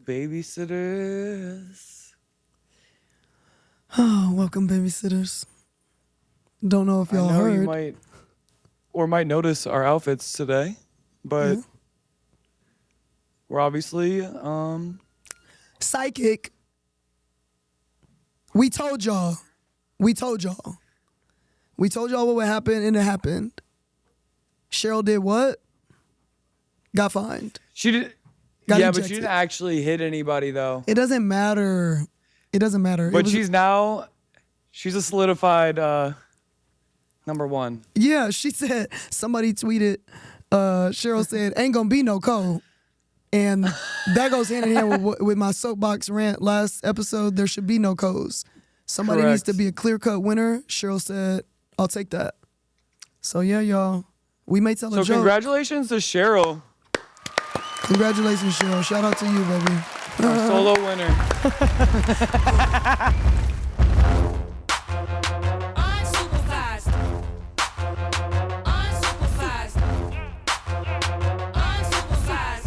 babysitters. Oh, welcome, babysitters. Don't know if y'all heard. You might notice our outfits today, but we're obviously psychic. We told y'all what would happen, and it happened. Cheryl did what? Got fined. She did. Got yeah, ejected. but she didn't actually hit anybody though. It doesn't matter. But she's a solidified number one. Yeah, she said, somebody tweeted, Cheryl said, ain't gonna be no code. And that goes hand in hand with my soapbox rant last episode. There should be no codes. Somebody Correct. needs to be a clear-cut winner. Cheryl said, I'll take that. So yeah, y'all, we may tell a joke. So congratulations to Cheryl. Congratulations, Cheryl. Shout out to you, baby. Our solo winner. Unsupervised. Unsupervised. Unsupervised.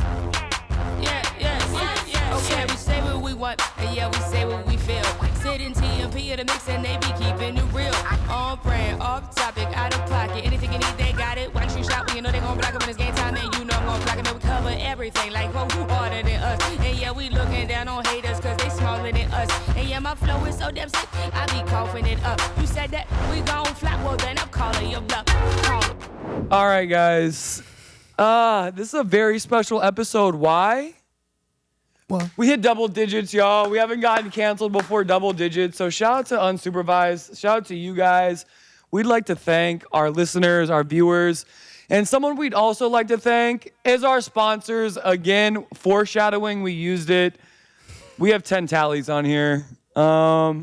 Yeah. Okay, we say what we want, and yeah, we say what we feel. Sitting TMP at the mix, and they be keeping it real. On brand, off topic, out of pocket. Anything you need, they got it. Why don't you shop when you know they gon' block it when it's game time, and you know I'm gon' block it. And we cover everything, like who harder than us. And yeah, we looking down on haters, cause they smaller than us. And yeah, my flow is so damn sick, I be coughing it up. You said that we gon' flop, well then I'm calling your bluff. All right, guys. This is a very special episode. Why? Well, We hit double digits, y'all. We haven't gotten canceled before double digits. So shout out to Unsupervised. Shout out to you guys. We'd like to thank our listeners, our viewers. And someone we'd also like to thank is our sponsors. Again, foreshadowing, we used it. We have 10 tallies on here. No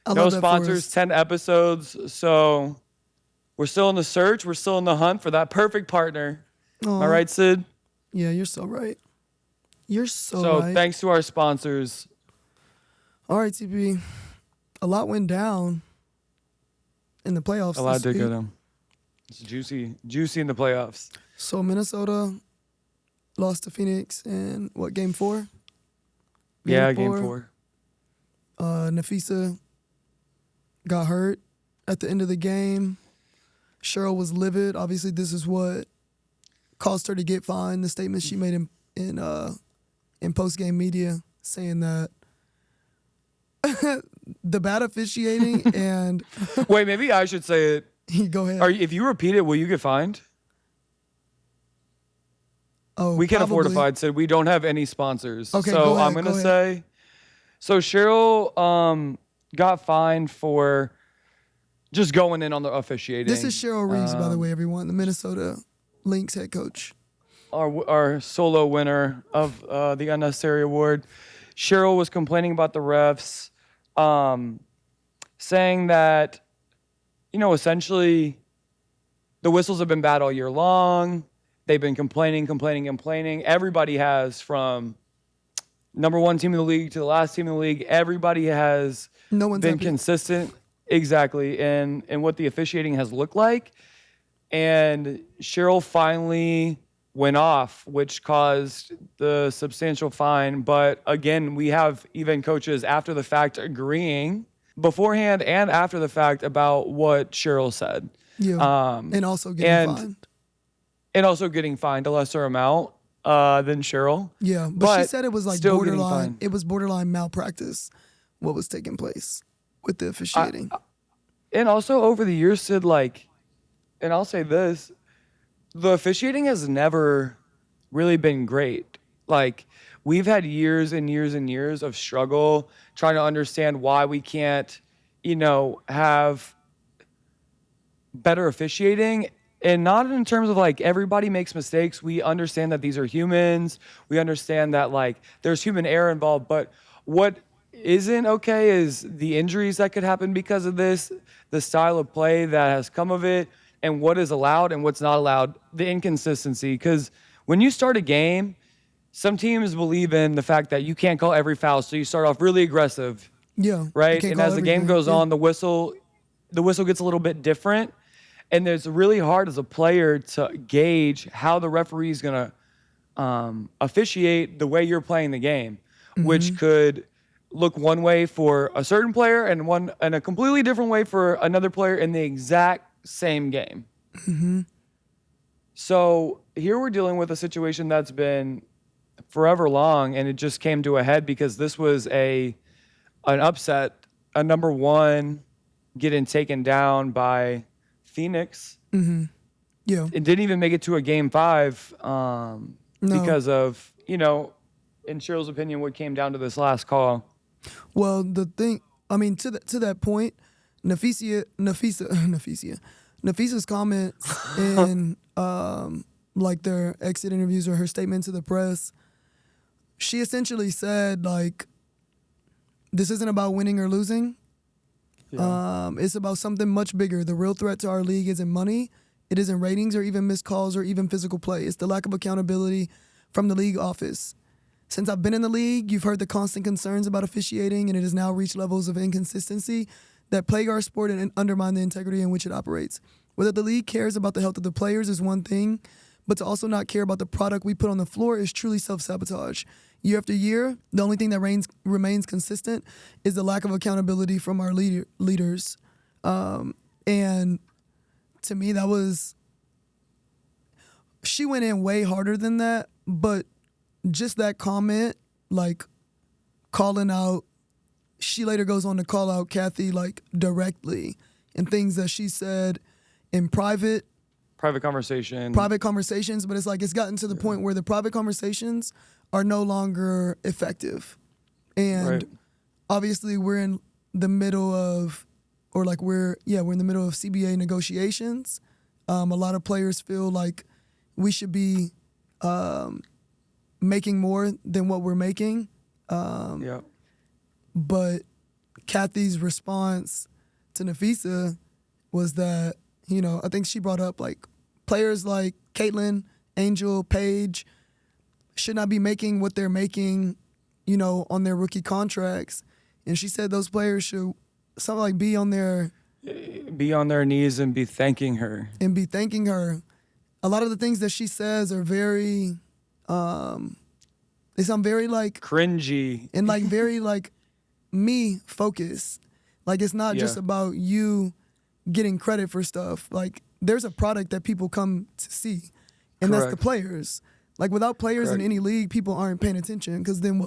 sponsors, 10 episodes. So we're still in the search. We're still in the hunt for that perfect partner. Am I right, Sid? yeah, you're so right. You're so So right. thanks to our sponsors. All right, TP. A lot went down in the playoffs. A lot this did week. go down. It's juicy in the playoffs. So Minnesota lost to Phoenix in what, game 4? Yeah, game 4. Napheesa got hurt at the end of the game. Cheryl was livid. Obviously, this is what caused her to get fined. The statement she made in post-game media saying that the bad officiating and Wait, maybe I should say it. go ahead. If you repeat it, will you get fined? Oh, We can't afford to probably. fine, Sid. We don't have any sponsors. Okay, so go ahead, I'm going go to ahead. say, so Cheryl got fined for just going in on the officiating. This is Cheryl Reeves, by the way, everyone, the Minnesota Lynx head coach. Our solo winner of the Unnecessary Award. Cheryl was complaining about the refs, saying that, essentially the whistles have been bad all year long. They've been complaining. Everybody has, from number one team in the league to the last team in the league. Everybody has No one's been happy. consistent, exactly, and what the officiating has looked like. And Cheryl finally went off, which caused the substantial fine. But again, we have even coaches after the fact agreeing beforehand and after the fact about what Cheryl said. Yeah, and also getting fined. And also getting fined a lesser amount than Cheryl. Yeah, but she said it was like still getting borderline. fined. It was borderline malpractice, what was taking place with the officiating. And also over the years, Sid, and I'll say this, the officiating has never really been great. We've had years and years and years of struggle trying to understand why we can't, have better officiating. And not in terms of everybody makes mistakes. We understand that these are humans. We understand that there's human error involved. But what isn't okay is the injuries that could happen because of this, the style of play that has come of it, and what is allowed and what's not allowed, the inconsistency. Because when you start a game, some teams believe in the fact that you can't call every foul, so you start off really aggressive, Yeah, you right? can't And call as the game everything. goes Yeah. on, the whistle gets a little bit different, and it's really hard as a player to gauge how the referee is gonna officiate the way you're playing the game. which could look one way for a certain player and a completely different way for another player in the exact same game. So here we're dealing with a situation that's been forever long, and it just came to a head because this was an upset, a number one getting taken down by Phoenix. Yeah. It didn't even make it to a game 5 because of, in Cheryl's opinion, what came down to this last call. Well, the thing, I mean, to that point, Napheesa's comments in like their exit interviews or her statement to the press, she essentially said, like, this isn't about winning or losing. Yeah. It's about something much bigger. The real threat to our league isn't money. It isn't ratings or even missed calls or even physical play. It's the lack of accountability from the league office. Since I've been in the league, you've heard the constant concerns about officiating, and it has now reached levels of inconsistency that plague our sport and undermine the integrity in which it operates. Whether the league cares about the health of the players is one thing, but to also not care about the product we put on the floor is truly self-sabotage. Year after year, the only thing that remains consistent is the lack of accountability from our leaders. And to me, that was... She went in way harder than that, but just that comment, like, calling out... She later goes on to call out Cathy, like, directly, and things that she said in private conversations, but it's like it's gotten to the point where the private conversations are no longer effective. And obviously we're in the middle of, we're in the middle of CBA negotiations. A lot of players feel like we should be making more than what we're making. But Cathy's response to Napheesa was that, I think she brought up, like, players like Caitlin, Angel, Paige should not be making what they're making, on their rookie contracts. And she said those players should something like be on their knees and be thanking her. A lot of the things that she says are very, they sound very, like, cringy and, like, very, like, me focused. Like, it's not just about you getting credit for stuff. Like, there's a product that people come to see, and that's the players. Like, without players in any league, people aren't paying attention, because then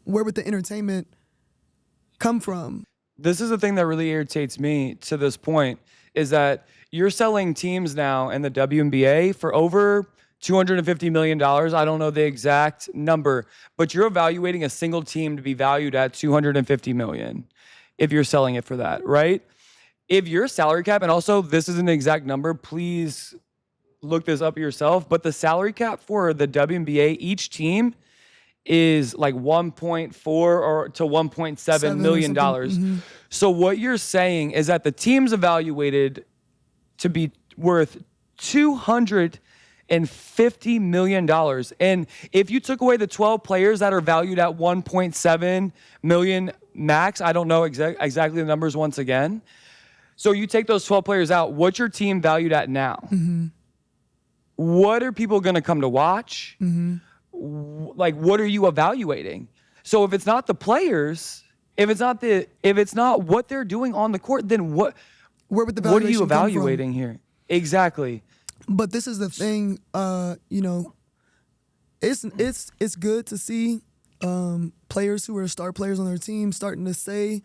where would the entertainment come from? This is the thing that really irritates me to this point, is that you're selling teams now in the WNBA for over $250 million. I don't know the exact number, but you're evaluating a single team to be valued at $250 million if you're selling it for that, right? If your salary cap, and also this isn't an exact number, please look this up yourself, but the salary cap for the WNBA, each team is like 1.4 or to 1.7 million dollars. So what you're saying is that the team's evaluated to be worth $250 million. And if you took away the 12 players that are valued at 1.7 million max, I don't know exactly the numbers once again. So you take those 12 players out, what's your team valued at now? What are people going to come to watch? Like, what are you evaluating? So if it's not the players, if it's not what they're doing on the court, then where would the valuation what are you evaluating here? Exactly. But this is the thing, it's good to see players who are star players on their team starting to say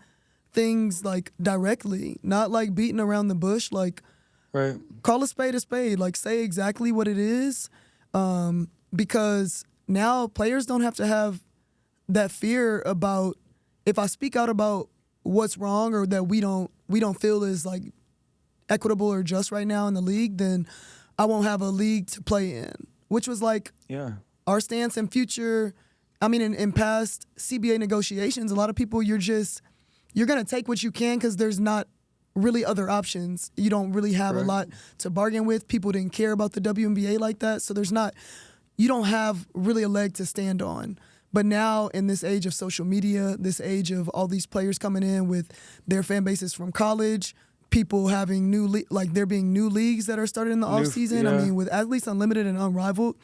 things, like, directly, not like beating around the bush, like, call a spade, like, say exactly what it is, because now players don't have to have that fear about, if I speak out about what's wrong or that we don't feel is, like, equitable or just right now in the league, then I won't have a league to play in, which was, like, our stance in future. I mean, in past CBA negotiations, a lot of people, you're going to take what you can because there's not really other options. You don't really have a lot to bargain with. People didn't care about the WNBA like that, so you don't have really a leg to stand on. But now, in this age of social media, this age of all these players coming in with their fan bases from college, people having there being new leagues that are started in the offseason. I mean, with Athletes Unlimited and Unrivaled,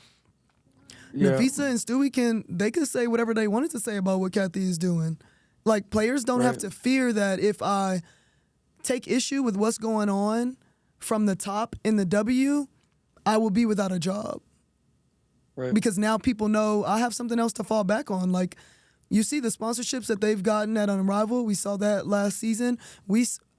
Yeah. Napheesa and Stewie could say whatever they wanted to say about what Cathy is doing. Like, players don't have Right. to fear that if I take issue with what's going on from the top in the W, I will be without a job. Right. Because now people know I have something else to fall back on. Like, you see the sponsorships that they've gotten at Unrivaled. We saw that last season.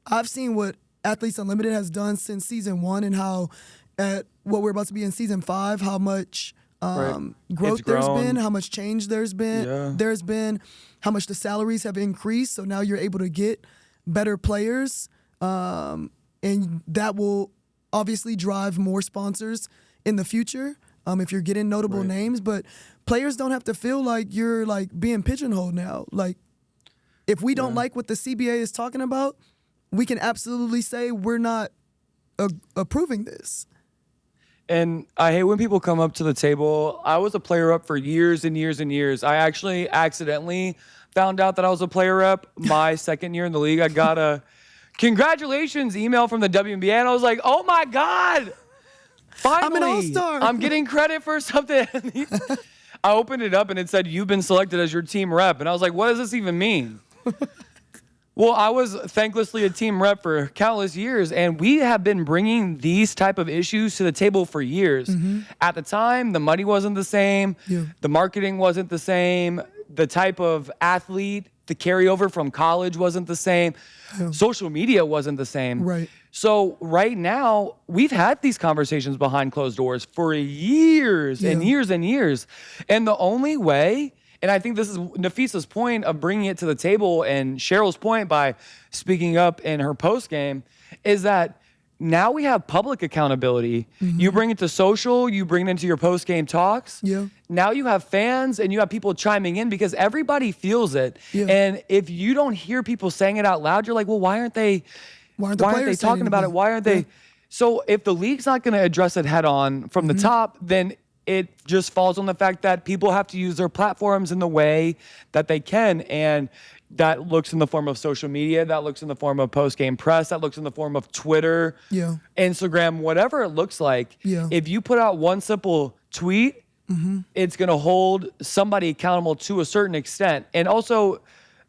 I've seen what Athletes Unlimited has done since season 1 and how at what we're about to be in season 5, how much Right. growth It's there's grown. been, how much change there's been. Yeah. There's been how much the salaries have increased. So now you're able to get better players, and that will obviously drive more sponsors in the future. If you're getting notable Right. names, but players don't have to feel like you're like being pigeonholed now. Like, if we don't like what the CBA is talking about, we can absolutely say we're not approving this. And I hate when people come up to the table. I was a player up for years and years and years. I actually accidentally found out that I was a player up my second year in the league. I got a congratulations email from the WNBA, and I was like, oh my God, finally, I'm an all-star. I'm getting credit for something. I opened it up and it said, you've been selected as your team rep. And I was like, what does this even mean? Well, I was thanklessly a team rep for countless years, and we have been bringing these type of issues to the table for years. At the time, the money wasn't the same. Yeah. The marketing wasn't the same. The type of athlete, the carryover from college wasn't the same. Social media wasn't the same. Right. So right now, we've had these conversations behind closed doors for years and Yeah. years and years. And the only way, and I think this is Napheesa's point of bringing it to the table and Cheryl's point by speaking up in her post game, is that now we have public accountability. You bring it to social, you bring it into your post game talks. Yeah. Now you have fans and you have people chiming in because everybody feels it. Yeah. And if you don't hear people saying it out loud, you're like, well, why aren't they aren't the why aren't they players saying talking about it? anything? Why aren't they? Yeah. So if the league's not going to address it head on from the top, then it just falls on the fact that people have to use their platforms in the way that they can. And that looks in the form of social media, that looks in the form of post-game press, that looks in the form of Twitter, Yeah. Instagram, whatever it looks like. Yeah. If you put out one simple tweet, it's going to hold somebody accountable to a certain extent. And also,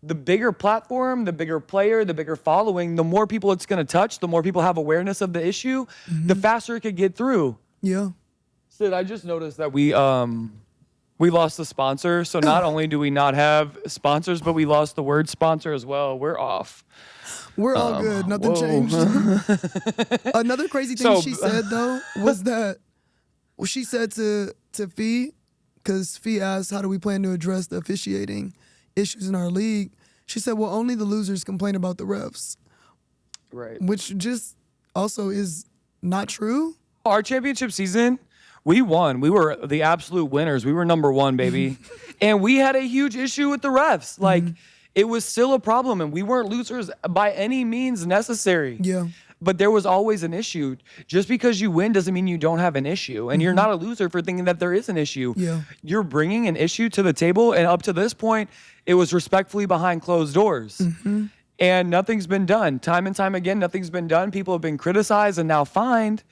the bigger platform, the bigger player, the bigger following, the more people it's going to touch, the more people have awareness of the issue, the faster it could get through. Yeah. Sid, I just noticed that we lost the sponsor. So not only do we not have sponsors, but we lost the word sponsor as well. We're off. We're all good. Nothing whoa. changed. Another crazy thing So- she said, though, was that she said to Fee, because Fee asked, how do we plan to address the officiating issues in our league? She said, well, only the losers complain about the refs, Right. which just also is not true. Our championship season, we won. We were the absolute winners. We were number one, baby. And we had a huge issue with the refs. Like, it was still a problem, and we weren't losers by any means necessary. Yeah. But there was always an issue. Just because you win doesn't mean you don't have an issue. And you're not a loser for thinking that there is an issue. Yeah. You're bringing an issue to the table, and up to this point, it was respectfully behind closed doors. And nothing's been done. Time and time again, nothing's been done. People have been criticized and now fined.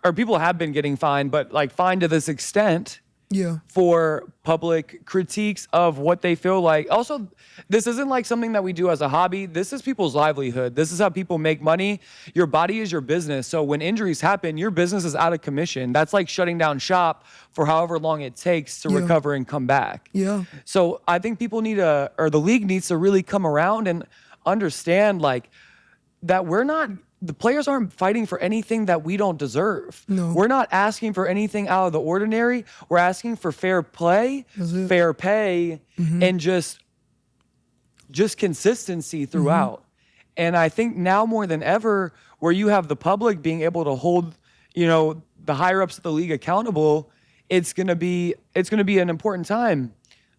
Or people have been getting fined, but like fined to this extent Yeah. for public critiques of what they feel like. Also, this isn't like something that we do as a hobby. This is people's livelihood. This is how people make money. Your body is your business. So when injuries happen, your business is out of commission. That's like shutting down shop for however long it takes to Yeah. recover and come back. Yeah. So I think people need to, or the league needs to really come around and understand like that the players aren't fighting for anything that we don't deserve. No. We're not asking for anything out of the ordinary. We're asking for fair play, That's it. fair pay, and just consistency throughout. And I think now more than ever, where you have the public being able to hold, the higher ups of the league accountable, it's gonna be an important time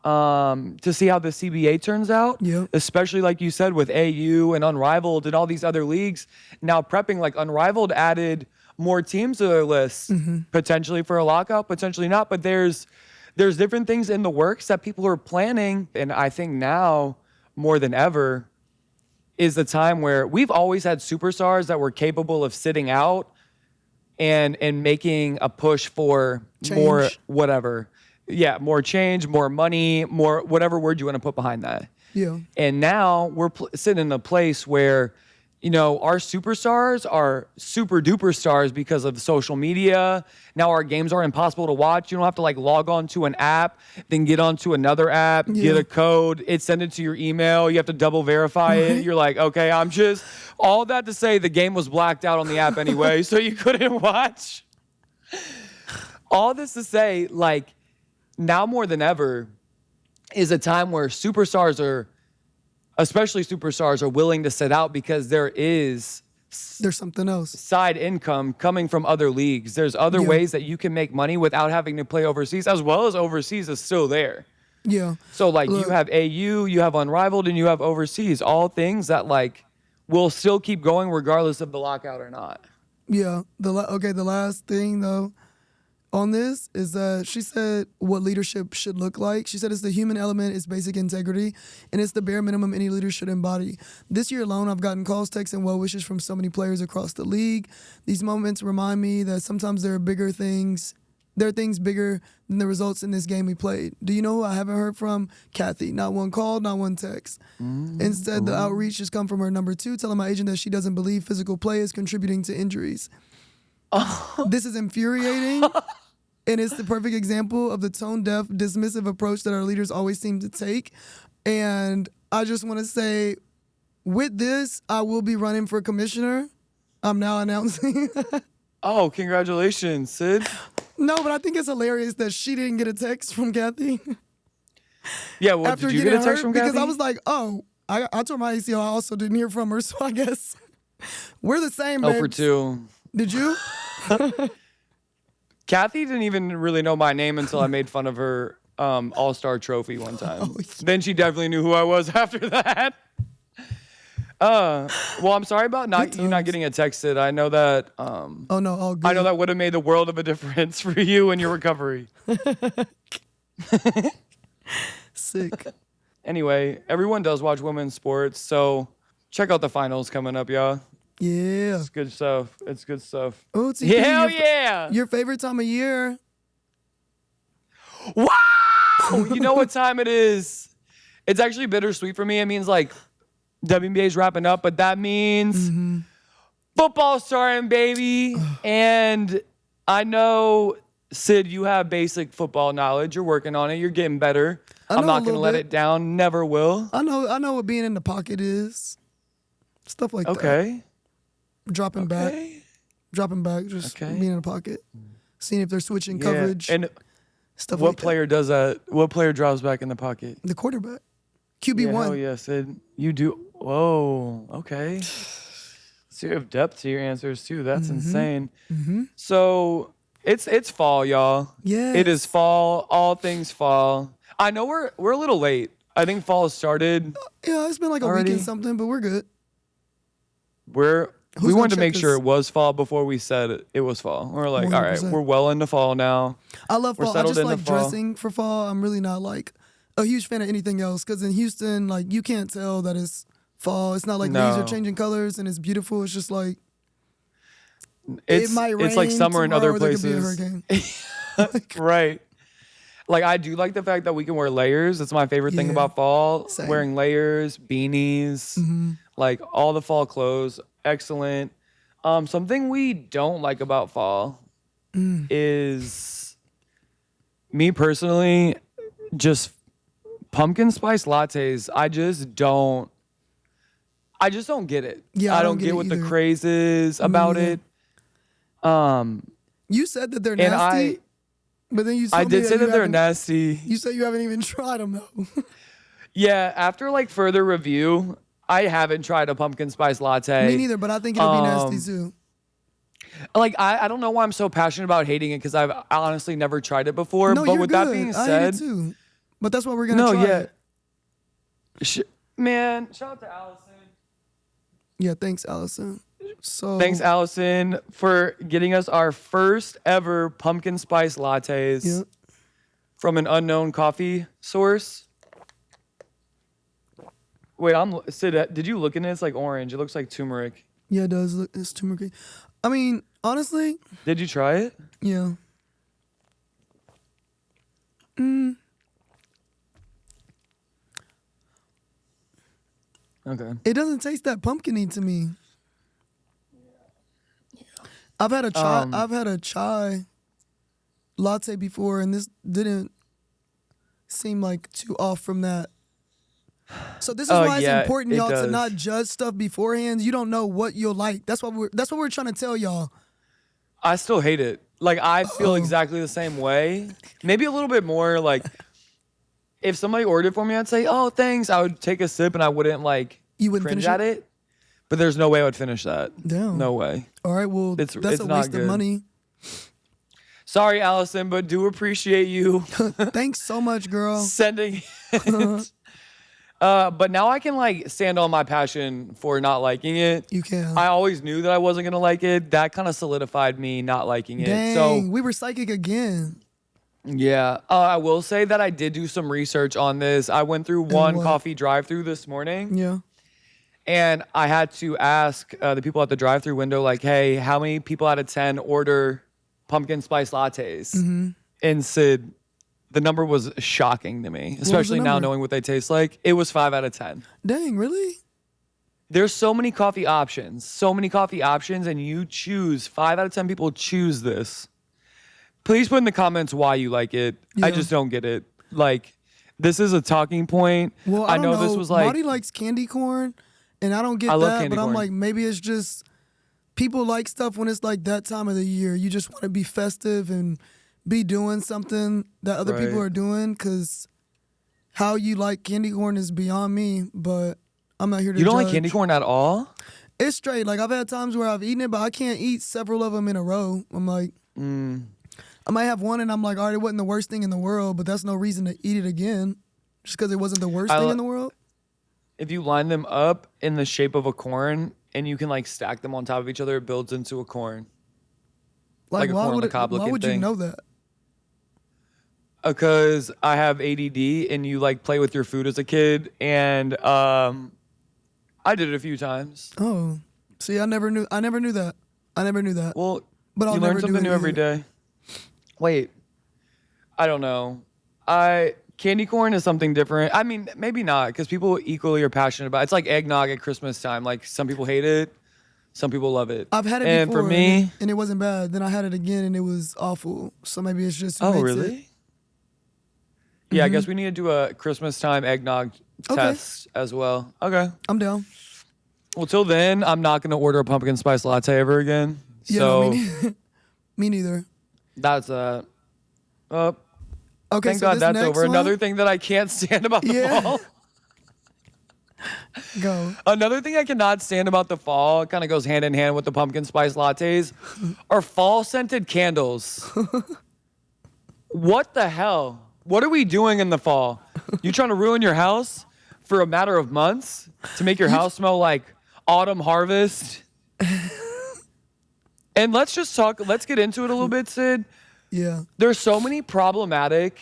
to see how the CBA turns out. Yep. Especially like you said with AU and Unrivaled and all these other leagues now prepping. Like Unrivaled added more teams to their list, potentially for a lockout, potentially not. But there's different things in the works that people are planning, and I think now more than ever is the time where we've always had superstars that were capable of sitting out and making a push for more Change. whatever. more change, more money, more whatever word you want to put behind that. Yeah. And now we're sitting in a place where, our superstars are super duper stars because of social media. Now our games are impossible to watch. You don't have to log on to an app, then get onto another app, get a code, send it to your email. You have to double verify it. You're like, okay, all that to say the game was blacked out on the app anyway, so you couldn't watch. All this to say, now more than ever is a time where especially superstars are willing to sit out because there's something else. Side income coming from other leagues. There's other ways that you can make money without having to play overseas, as well as overseas is still there. Yeah. So you have AU, you have Unrivaled, and you have overseas. All things that will still keep going regardless of the lockout or not. Yeah. The last thing though on this is that she said what leadership should look like. She said it's the human element, it's basic integrity, and it's the bare minimum any leader should embody. This year alone, I've gotten calls, texts, and well wishes from so many players across the league. These moments remind me that sometimes there are things bigger than the results in this game we played. Do you know who I haven't heard from? Cathy. Not one call, not one text. Instead, the outreach has come from her number 2, telling my agent that she doesn't believe physical play is contributing to injuries. This is infuriating, and it's the perfect example of the tone-deaf, dismissive approach that our leaders always seem to take. And I just want to say, with this, I will be running for commissioner. I'm now announcing. Oh, congratulations, Sid. No, but I think it's hilarious that she didn't get a text from Cathy. Yeah, well, did you get a text from Cathy? Because I was like, oh, I told my ACO I also didn't hear from her, so I guess we're the same, babes. 0 for 2. Did you? Cathy didn't even really know my name until I made fun of her All-Star trophy one time. Oh, yeah. Then she definitely knew who I was after that. Well, I'm sorry about you not getting a text. I know that. Oh no, all good. I know that would have made the world of a difference for you and your recovery. Sick. Anyway, everyone does watch women's sports, so check out the finals coming up, y'all. Yeah. It's good stuff. It's good stuff. Oh, TP, Hell yeah! Your favorite time of year? Wow! You know what time it is? It's actually bittersweet for me. It means WNBA is wrapping up, but that means football starting, baby. And I know, Sid, you have basic football knowledge. You're working on it. You're getting better. I'm not going to let it down. Never will. I know what being in the pocket is. Stuff like that. Okay. Dropping back, just being in the pocket. Seeing if they're switching coverage. And stuff what like player does that? What player drops back in the pocket? The quarterback. QB1. Hell yeah, Sid. You do. Whoa. Okay. So you have depth to your answers too. That's insane. So it's fall, y'all. Yeah. It is fall. All things fall. I know we're a little late. I think fall has started. Yeah, it's been like a already. week and something, but we're good. We wanted to make check sure this? it was fall before we said it was fall. We're like, all right, 100%. we're well into fall now. I love We're fall. I settled just into like fall. dressing for fall. I'm really not a huge fan of anything else because in Houston, you can't tell that it's fall. It's not like leaves are changing colors and it's beautiful. It's just it might rain. It's like summer in other tomorrow, there places. could be a hurricane. Right. I do like the fact that we can wear layers. That's my favorite thing Yeah. about fall. Same. Wearing layers, beanies, all the fall clothes. Excellent. Something we don't like about fall is, me personally, just pumpkin spice lattes. I just don't get it. Yeah, I don't get what the either. craze is about neither. it. You said that they're And nasty, but then you told I me did say that they're haven't- nasty. You said you haven't even tried them though. Yeah, after further review, I haven't tried a pumpkin spice latte. Me neither, but I think it'll be nasty too. I don't know why I'm so passionate about hating it because I've honestly never tried it before. No, but you're with good. that being I hate said, it too. But that's why we're gonna try it. Man, shout out to Allison. Yeah, thanks, Allison. So Thanks, Allison, for getting us our first ever pumpkin spice lattes Yeah. from an unknown coffee source. Wait, Sid, did you look in it? It's like orange. It looks like turmeric. Yeah, it does look. It's turmeric. I mean, honestly, Did you try it? yeah. Okay. It doesn't taste that pumpkin-y to me. I've had a chai latte before, and this didn't seem like too off from that. So this is why it's important, y'all, to not judge stuff beforehand. You don't know what you'll like. That's what we're trying to tell y'all. I still hate it. Like, I feel exactly the same way. Maybe a little bit more. Like, if somebody ordered for me, I'd say, "Oh, thanks." I would take a sip, and I wouldn't You wouldn't cringe finish at it. But there's no way I would finish that. Damn. No way. All right, well, It's that's a not waste good. of money. Sorry, Allison, but do appreciate you Thanks so much, girl. sending it. But now I can like stand on my passion for not liking it. You can. I always knew that I wasn't gonna like it. That kind of solidified me not liking it. Dang, So we were psychic again. yeah, I will say that I did do some research on this. I went through one what? coffee drive-through this morning. Yeah. And I had to ask the people at the drive-through window, like, "Hey, how many people out of 10 order pumpkin spice lattes?" Mm-hmm. And Sid, the number was shocking to me, especially now number? knowing what they taste like. It was 5 out of 10. Dang, really? There's so many coffee options, and you choose 5 out of 10 people choose this. Please put in the comments why you like it. I Yeah. just don't get it. Like, this is a talking point. Well, I I don't know this was like Marty likes candy corn, and I don't get I love that. candy But I'm corn. like, maybe it's just people like stuff when it's like that time of the year. You just want to be festive and be doing something that other people Right. are doing. Because how you like candy corn is beyond me. But I'm not here to. you don't like judge. candy corn at all? It's straight. Like I've had times where I've eaten it, but I can't eat several of them in a row. I'm like, I might have one, and I'm like, all right, it wasn't the worst thing in the world, but that's no reason to eat it again, just because it wasn't the worst thing in the world. If you line them up in the shape of a corn and you can like stack them on top of each other, it builds into a corn. Like a why corn on would the cob why looking would you thing. know that? Because I have ADD and you like play with your food as a kid, and I did it a few times. Oh, see, I never knew that. I never knew that. Well, But I'll you never learn do something it new every either. day. Wait, I don't know. Candy corn is something different. I mean, maybe not, because people equally are passionate about it. It's like eggnog at Christmas time. Like, some people hate it, some people love it. I've had it and before, for me, and it wasn't bad. Then I had it again, and it was awful. So maybe it's just. who oh makes really? it. Yeah, I guess we need to do a Christmas time eggnog Okay. test as well. Okay. I'm down. Well, till then, I'm not going to order a pumpkin spice latte ever again. Yeah, So me neither. that's Okay, thank so God this that's next over. one, Another thing that I can't stand about the Yeah. fall. Go. Another thing I cannot stand about the fall, it kind of goes hand in hand with the pumpkin spice lattes, are fall scented candles. What the hell? What are we doing in the fall? You trying to ruin your house for a matter of months to make your house smell like autumn harvest? And let's get into it a little bit, Sid. Yeah. There's so many problematic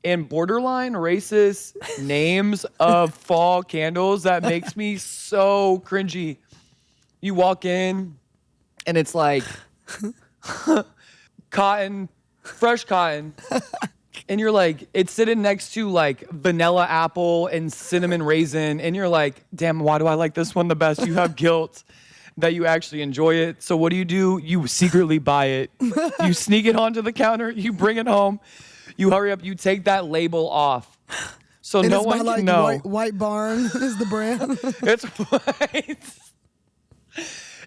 and borderline racist names of fall candles that makes me so cringy. You walk in and it's like cotton, fresh cotton. And you're like, it's sitting next to like vanilla apple and cinnamon raisin. And you're like, damn, why do I like this one the best? You have guilt that you actually enjoy it. So what do? You secretly buy it. You sneak it onto the counter. You bring it home. You hurry up. You take that label off. So And no it's one by can like know. White Barn is the brand. It's white.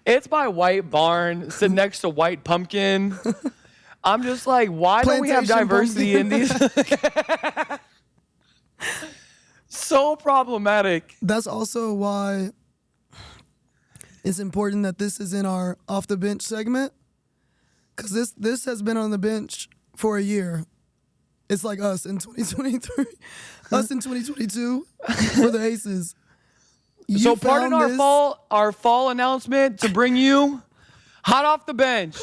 It's by White Barn, sitting next to White Pumpkin. I'm just like, why don't we have Plantation diversity in these? So problematic. That's also why it's important that this is in our off the bench segment, because this has been on the bench for a year. It's like us in 2023, us in 2022 for the Aces. You So pardon found this- our fall announcement to bring you hot off the bench.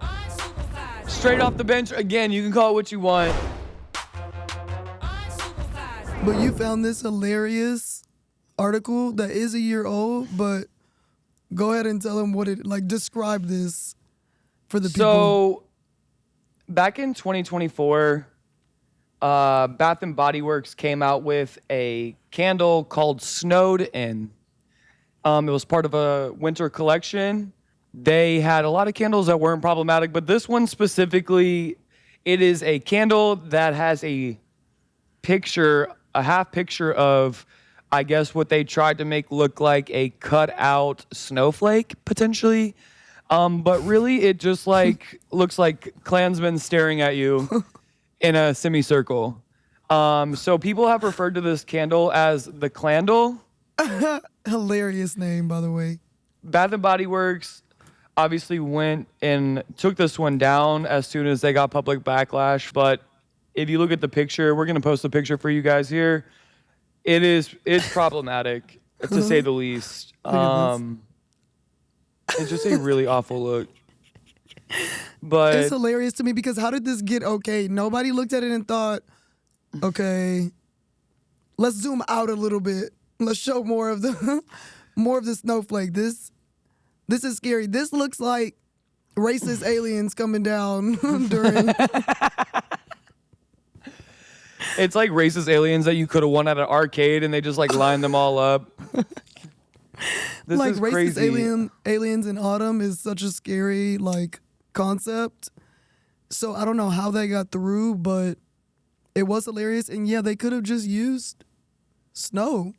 Unsupervised. Straight off the bench. Again, you can call it what you want. Unsupervised. But you found this hilarious article that is a year old, but go ahead and tell them what it, like, describe this for the people. So back in 2024, Bath and Body Works came out with a candle called Snowed In. It was part of a winter collection. They had a lot of candles that weren't problematic, but this one specifically, it is a candle that has a half picture of, I guess, what they tried to make look like a cut out snowflake, potentially. But really, it just like looks like Klansmen staring at you in a semicircle. So people have referred to this candle as the Clandle. Hilarious name, by the way. Bath and Body Works obviously went and took this one down as soon as they got public backlash. But if you look at the picture, we're going to post the picture for you guys here. It's problematic, to say the least. It's just a really awful look. But It's hilarious to me because how did this get okay? Nobody looked at it and thought, okay, let's zoom out a little bit. Let's show more of the snowflake. This is scary. This looks like racist aliens coming down during. It's like racist aliens that you could have won at an arcade and they just like lined them all up. This like is racist crazy. aliens in autumn is such a scary like concept. So I don't know how they got through, but it was hilarious. And yeah, they could have just used snow.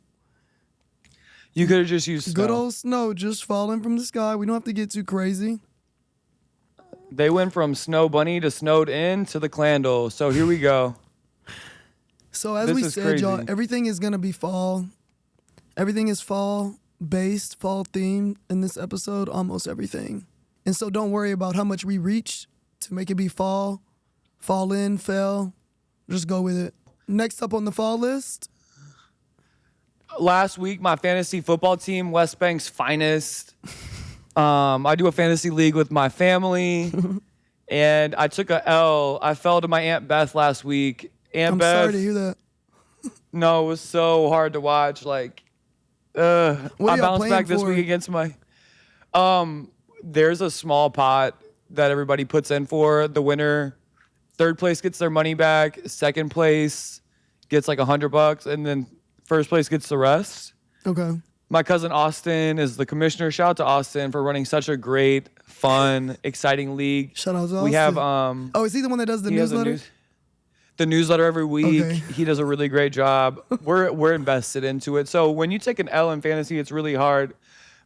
You could have just used Good snow. old snow just falling from the sky. We don't have to get too crazy. They went from Snow Bunny to Snowed In to the Clandle. So here we go. So as This we is said, y'all, crazy. everything is gonna be fall. Everything is fall based, fall themed in this episode, almost everything. And so don't worry about how much we reach to make it be fall in, fell. Just go with it. Next up on the fall list. Last week, my fantasy football team, West Bank's finest. I do a fantasy league with my family, and I took a L. I fell to my Aunt Beth last week. Aunt I'm Beth. sorry to hear that. No, it was so hard to watch. Like, What are I y'all bounced playing back this for? week against my. There's a small pot that everybody puts in for the winner. Third place gets their money back. Second place gets like $100, and then first place gets the rest. Okay. My cousin Austin is the commissioner. Shout out to Austin for running such a great, fun, exciting league. Shout out to We have Austin. Oh, is he the one that does the he has a newsletter? the newsletter every week. Okay. He does a really great job. We're invested into it. So when you take an L in fantasy, it's really hard.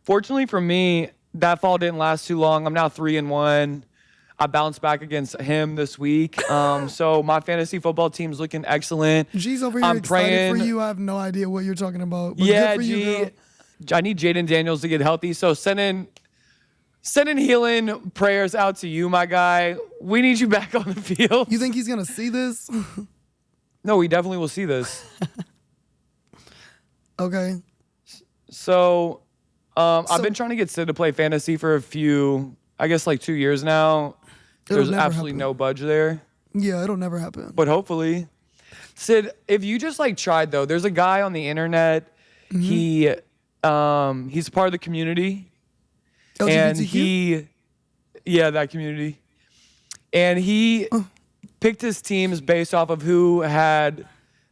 Fortunately for me, that fall didn't last too long. I'm now 3-1. I bounced back against him this week. So my fantasy football team's looking excellent. G's over here I'm excited for praying- you. I have no idea what you're talking about. But Yeah, good for you, girl. I need Jaden Daniels to get healthy. So sending healing prayers out to you, my guy. We need you back on the field. You think he's gonna see this? No, we definitely will see this. Okay. So, I've So- been trying to get Sid to play fantasy for a few, I guess like 2 years now. It'll There's never absolutely happen. no budge there, Yeah, it'll never happen. but hopefully. Sid, if you just like tried though, there's a guy on the internet. Mm-hmm. He's part of the community. LGBTQ? And that community. And he picked his teams based off of who had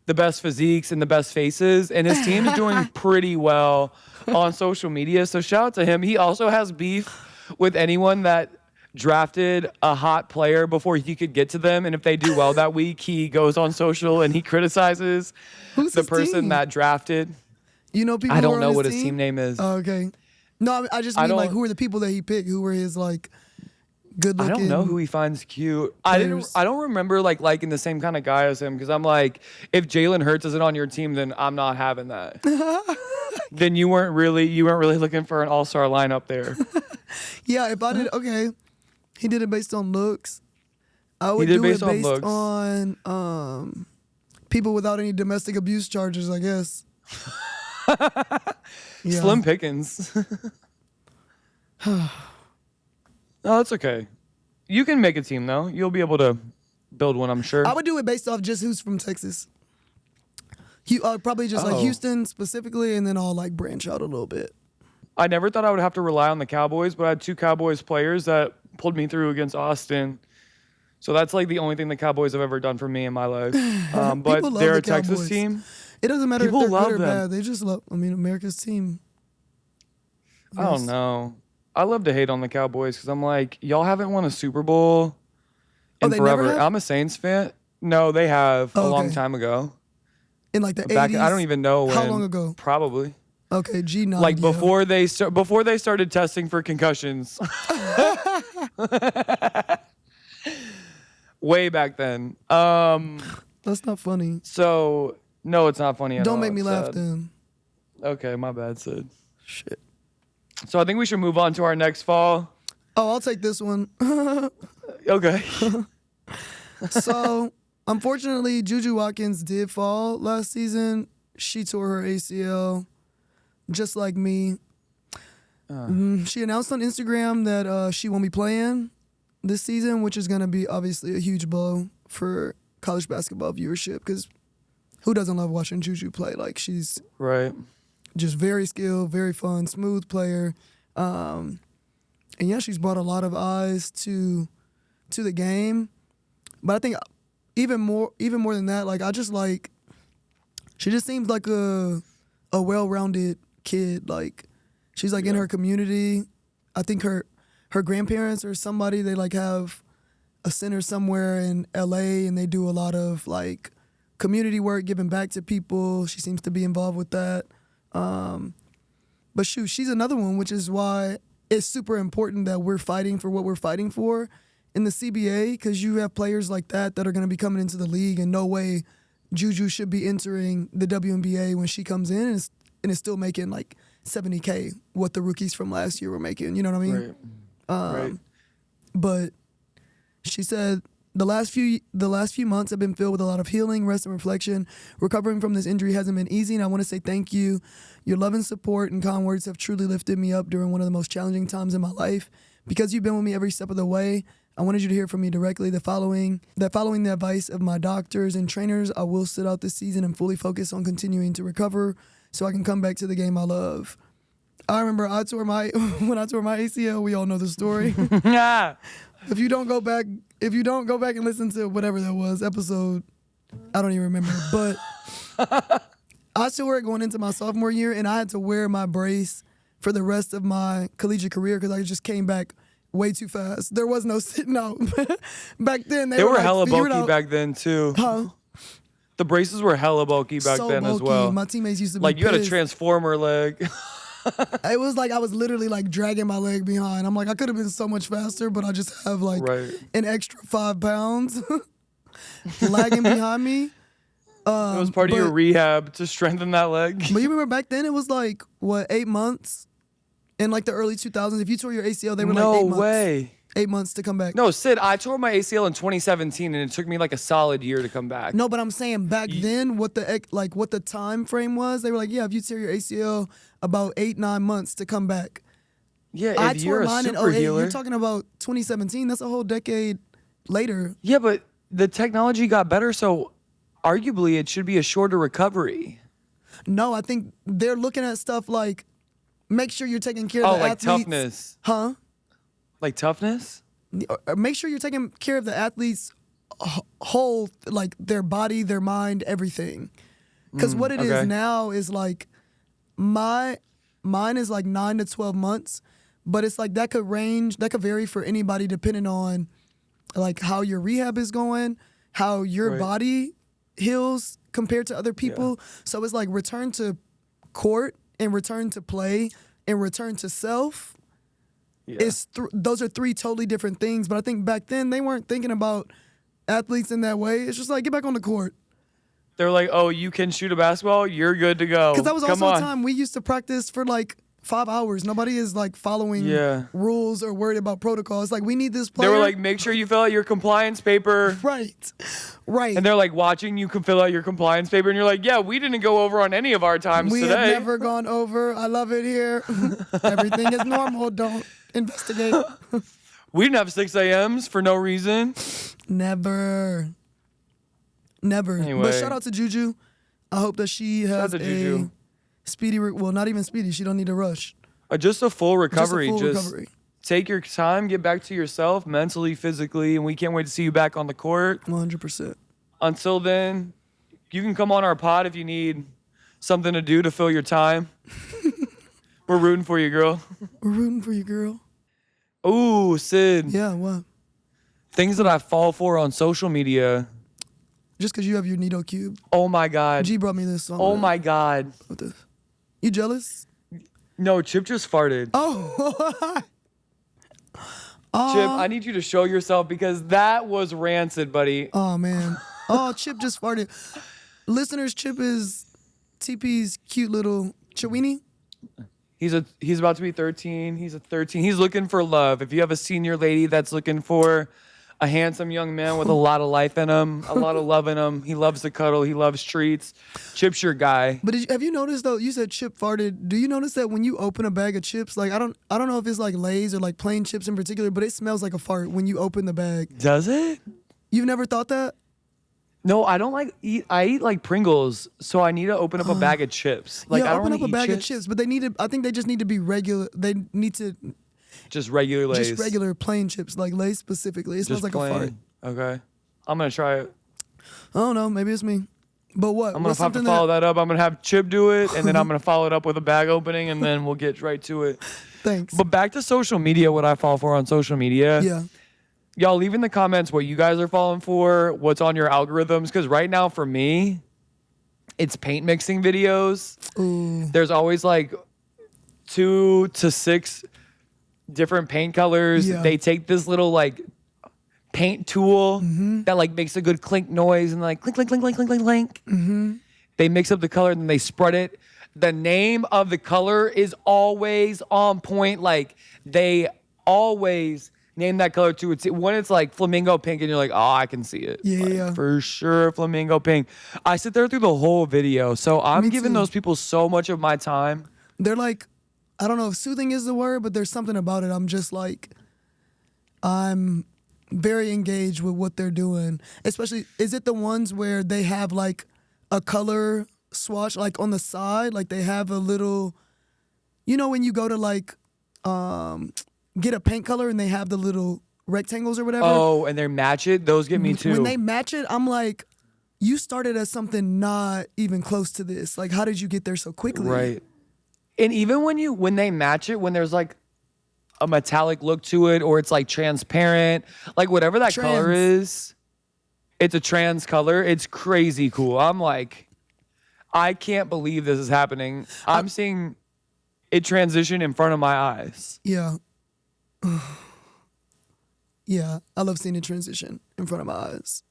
the best physiques and the best faces. And his team is doing pretty well on social media. So shout out to him. He also has beef with anyone that drafted a hot player before he could get to them. And if they do well that week, he goes on social and he criticizes Who's the his person team? that drafted. You know people. I who don't are know on what his team name is. Oh, okay. No, I just I mean like don't- who are the people that he picked? Who were his like good I looking? don't know who he finds cute. players. I don't remember like liking the same kind of guy as him because I'm like, if Jalen Hurts isn't on your team, then I'm not having that. Then you weren't really looking for an all-star lineup there. Yeah, if I did okay, he did it based on looks. I would did do based it on based looks. on people without any domestic abuse charges, I guess. Yeah. Slim pickings. No, that's okay. You can make a team though. You'll be able to build one, I'm sure. I would do it based off just who's from Texas. Probably just like Oh. Houston specifically, and then I'll like branch out a little bit. I never thought I would have to rely on the Cowboys, but I had 2 Cowboys players that pulled me through against Austin. So that's like the only thing the Cowboys have ever done for me in my life. People But love they're the a Texas Cowboys. team. It doesn't matter People if they're love good or them. bad. They just love. I mean, America's team. I don't know. I love to hate on the Cowboys because I'm like, y'all haven't won a Super Bowl in they never forever. have? I'm a Saints fan. No, they have a Oh, long okay. time ago. In like the Back, 80s. I don't even know when. How long ago? Probably. Okay, G9. Like yeah. before they started testing for concussions. Way back then. That's not funny. So no, it's not funny at all. Don't make me It's laugh sad. then. Okay, my bad, Sid. Shit. So I think we should move on to our next fall. Oh, I'll take this one. Okay. So, unfortunately, Juju Watkins did fall last season. She tore her ACL, just like me. She announced on Instagram that she won't be playing this season, which is going to be obviously a huge blow for college basketball viewership because who doesn't love watching Juju play? Like, she's Right. just very skilled, very fun, smooth player. And yeah, she's brought a lot of eyes to the game. But I think even more than that, like she just seems like a well-rounded kid. Like she's like in her community. I think her grandparents or somebody, they like have a center somewhere in LA and they do a lot of like community work, giving back to people. She seems to be involved with that. But shoot, she's another one, which is why it's super important that we're fighting for what we're fighting for in the CBA, because you have players like that are going to be coming into the league, and no way Juju should be entering the WNBA when she comes in and is still making like $70K, what the rookies from last year were making. You know what I mean? Right. But she said the last few months have been filled with a lot of healing, rest, and reflection. Recovering from this injury hasn't been easy, and I want to say thank you. Your love and support and kind words have truly lifted me up during one of the most challenging times in my life. Because you've been with me every step of the way, I wanted you to hear from me directly that following the advice of my doctors and trainers, I will sit out this season and fully focus on continuing to recover so I can come back to the game I love. I remember when I tore my ACL, we all know the story. Yeah. If you don't go back and listen to whatever that was, episode, I don't even remember. But I tore it going into my sophomore year, and I had to wear my brace for the rest of my collegiate career because I just came back way too fast. There was no sitting out. Back then, They were like, hella figure it bulky out. back then too. Huh? The braces were hella bulky back So then as bulky. well. My teammates used to be Like you had a pissed. transformer leg. It was like I was literally like dragging my leg behind. I'm like, I could have been so much faster, but I just have like Right. an extra 5 pounds lagging behind me. It was part of your but- rehab to strengthen that leg. But you remember back then it was like, what, 8 months? In like the early 2000s, if you tore your ACL, they were like 8 No months. way. 8 months to come back. No, Sid, I tore my ACL in 2017 and it took me like a solid year to come back. No, but I'm saying back then, what the time frame was, they were like, yeah, if you tear your ACL, about 8-9 months to come back. Yeah, I if tore you're a mine in super 08. healer. You're talking about 2017. That's a whole decade later. Yeah, but the technology got better, so arguably it should be a shorter recovery. No, I think they're looking at stuff like, make sure you're taking care of Oh, the like athletes. toughness. Huh? Like toughness? Make sure you're taking care of the athletes' whole, like their body, their mind, everything. Because what it is okay. now is like, mine is like 9 to 12 months, but it's like that could vary for anybody depending on like how your rehab is going, how your Right. body heals compared to other people. So it's like return to court and return to play and return to self. Yeah. Those are 3 totally different things. But I think back then they weren't thinking about athletes in that way. It's just like, get back on the court. They're like, oh, you can shoot a basketball? You're good to go. Because that was Come also on. a time we used to practice for like 5 hours. Nobody is like following rules or worried about protocol. It's like, we need this They player. were like, make sure you fill out your compliance paper. right. And they're like watching you can fill out your compliance paper. And you're like, yeah, we didn't go over on any of our times We today. have never gone over. I love it here. Everything is normal. Don't investigate. We didn't have 6 a.m.s for no reason. Never. Anyway. But shout out to Juju. I hope that she has out to Juju. a speedy, well, not even speedy. She don't need to rush. Just a full recovery. Just a full recovery. take your time, get back to yourself mentally, physically, and we can't wait to see you back on the court. 100%. Until then, you can come on our pod if you need something to do to fill your time. We're rooting for you, girl. We're rooting for you, girl. Ooh, Sid. Yeah, what? Things that I fall for on social media. Just because you have your Nido cube. Oh my God. G brought me this song. Oh my God. What this? You jealous? No, Chip just farted. Oh. Chip, I need you to show yourself because that was rancid, buddy. Oh, man. Oh, Chip just farted. Listeners, Chip is TP's cute little Chewini. He's about to be 13. He's a 13. He's looking for love. If you have a senior lady that's looking for a handsome young man with a lot of life in him, a lot of love in him, he loves to cuddle, he loves treats, Chip's your guy. But have you noticed though? You said Chip farted. Do you notice that when you open a bag of chips, like I don't know if it's like Lay's or like plain chips in particular, but it smells like a fart when you open the bag. Does it? You've never thought that? No, I don't I eat like Pringles, so I need to open up a bag of chips. Like yeah, I don't open up really a bag eat of chips, but they need to. I think they just need to be regular. They need to just regular Lay's. just regular plain chips, like Lay's specifically. It smells like plain. a fart. Okay, I'm gonna try it. I don't know. Maybe it's me. But what? I'm gonna have to follow that up. I'm gonna have Chip do it, and then I'm gonna follow it up with a bag opening, and then we'll get right to it. Thanks. But back to social media. What I fall for on social media. Yeah. Y'all leave in the comments what you guys are falling for, what's on your algorithms, because right now for me, it's paint mixing videos. Ooh. There's always like 2 to 6 different paint colors. Yeah. They take this little like paint tool that like makes a good clink noise and like clink, clink, clink, clink, clink, clink, clink. They mix up the color and then they spread it. The name of the color is always on point. Like they always name that color too. It's when it's like flamingo pink and you're like, oh, I can see it. Yeah, Like, yeah. for sure, flamingo pink. I sit there through the whole video. So I'm Me giving too. those people so much of my time. They're like, I don't know if soothing is the word, but there's something about it. I'm just like, I'm very engaged with what they're doing. Especially, is it the ones where they have like a color swatch like on the side? Like they have a little, you know, when you go to like get a paint color and they have the little rectangles or whatever. Oh, and they match it. Those get me too. When they match it, I'm like, you started as something not even close to this. Like, how did you get there so quickly? Right. And even when they match it, when there's like a metallic look to it or it's like transparent, like whatever that color is, it's a trans color. It's crazy cool. I'm like, I can't believe this is happening. I'm seeing it transition in front of my eyes. Yeah. Yeah, I love seeing it transition in front of my eyes.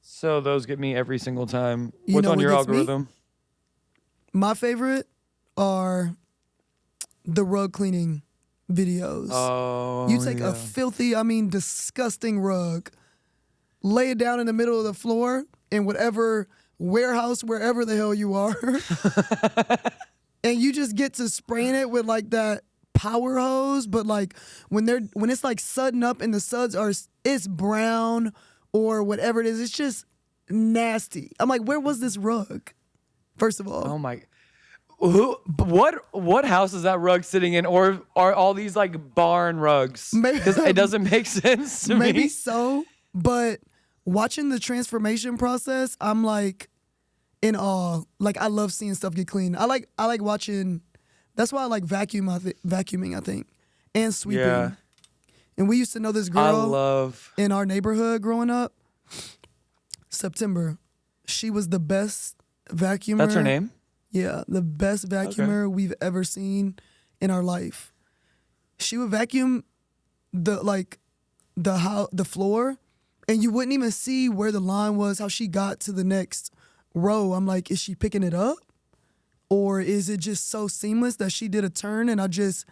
So those get me every single time. You What's know on what your gets me? algorithm? My favorite are the rug cleaning videos. Oh, You take a yeah. filthy, I mean disgusting rug, lay it down in the middle of the floor in whatever warehouse, wherever the hell you are, and you just get to spraying it with like that power hose. But like when it's like sudding up and the suds it's brown or whatever it is, it's just nasty. I'm like, where was this rug? First of all, Oh my. What house is that rug sitting in, or are all these like barn rugs? Maybe- Because it doesn't make sense to maybe me. so, but watching the transformation process, I'm like in awe. Like I love seeing stuff get clean. I like watching. That's why I like vacuuming, I think, and sweeping. Yeah. And we used to know this I girl love. in our neighborhood growing up. September, she was the best vacuumer. That's her name. Yeah, the best vacuumer we've ever seen in our life. She would vacuum the floor, and you wouldn't even see where the line was, how she got to the next row. I'm like, is she picking it up? Or is it just so seamless that she did a turn and I just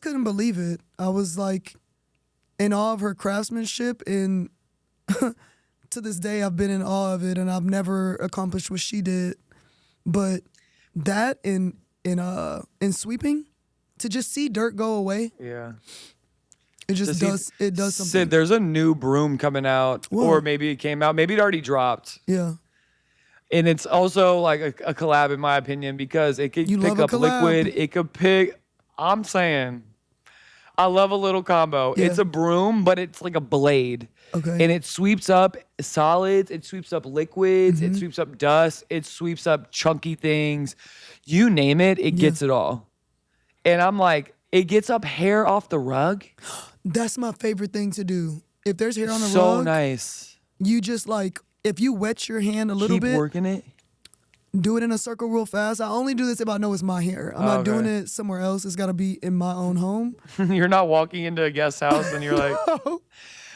couldn't believe it. I was like in awe of her craftsmanship, and to this day I've been in awe of it, and I've never accomplished what she did. But that in sweeping, to just see dirt go away, Yeah. it just does something. Sid, there's a new broom coming out, Whoa. or maybe it came out. Maybe it already dropped. Yeah. And it's also like a collab, in my opinion, because it could You pick love a up collab. liquid. It could pick. I'm saying, I love a little combo. Yeah. It's a broom, but it's like a blade. Okay. And it sweeps up solids, it sweeps up liquids, Mm-hmm. it sweeps up dust, it sweeps up chunky things. You name it, it gets it all. And I'm like, it gets up hair off the rug. That's my favorite thing to do. If there's hair on the So rug, nice. you just like, if you wet your hand a little Keep bit, working it. do it in a circle real fast. I only do this if I know it's my hair. I'm not doing Okay. it somewhere else. It's got to be in my own home. You're not walking into a guest house and you're like,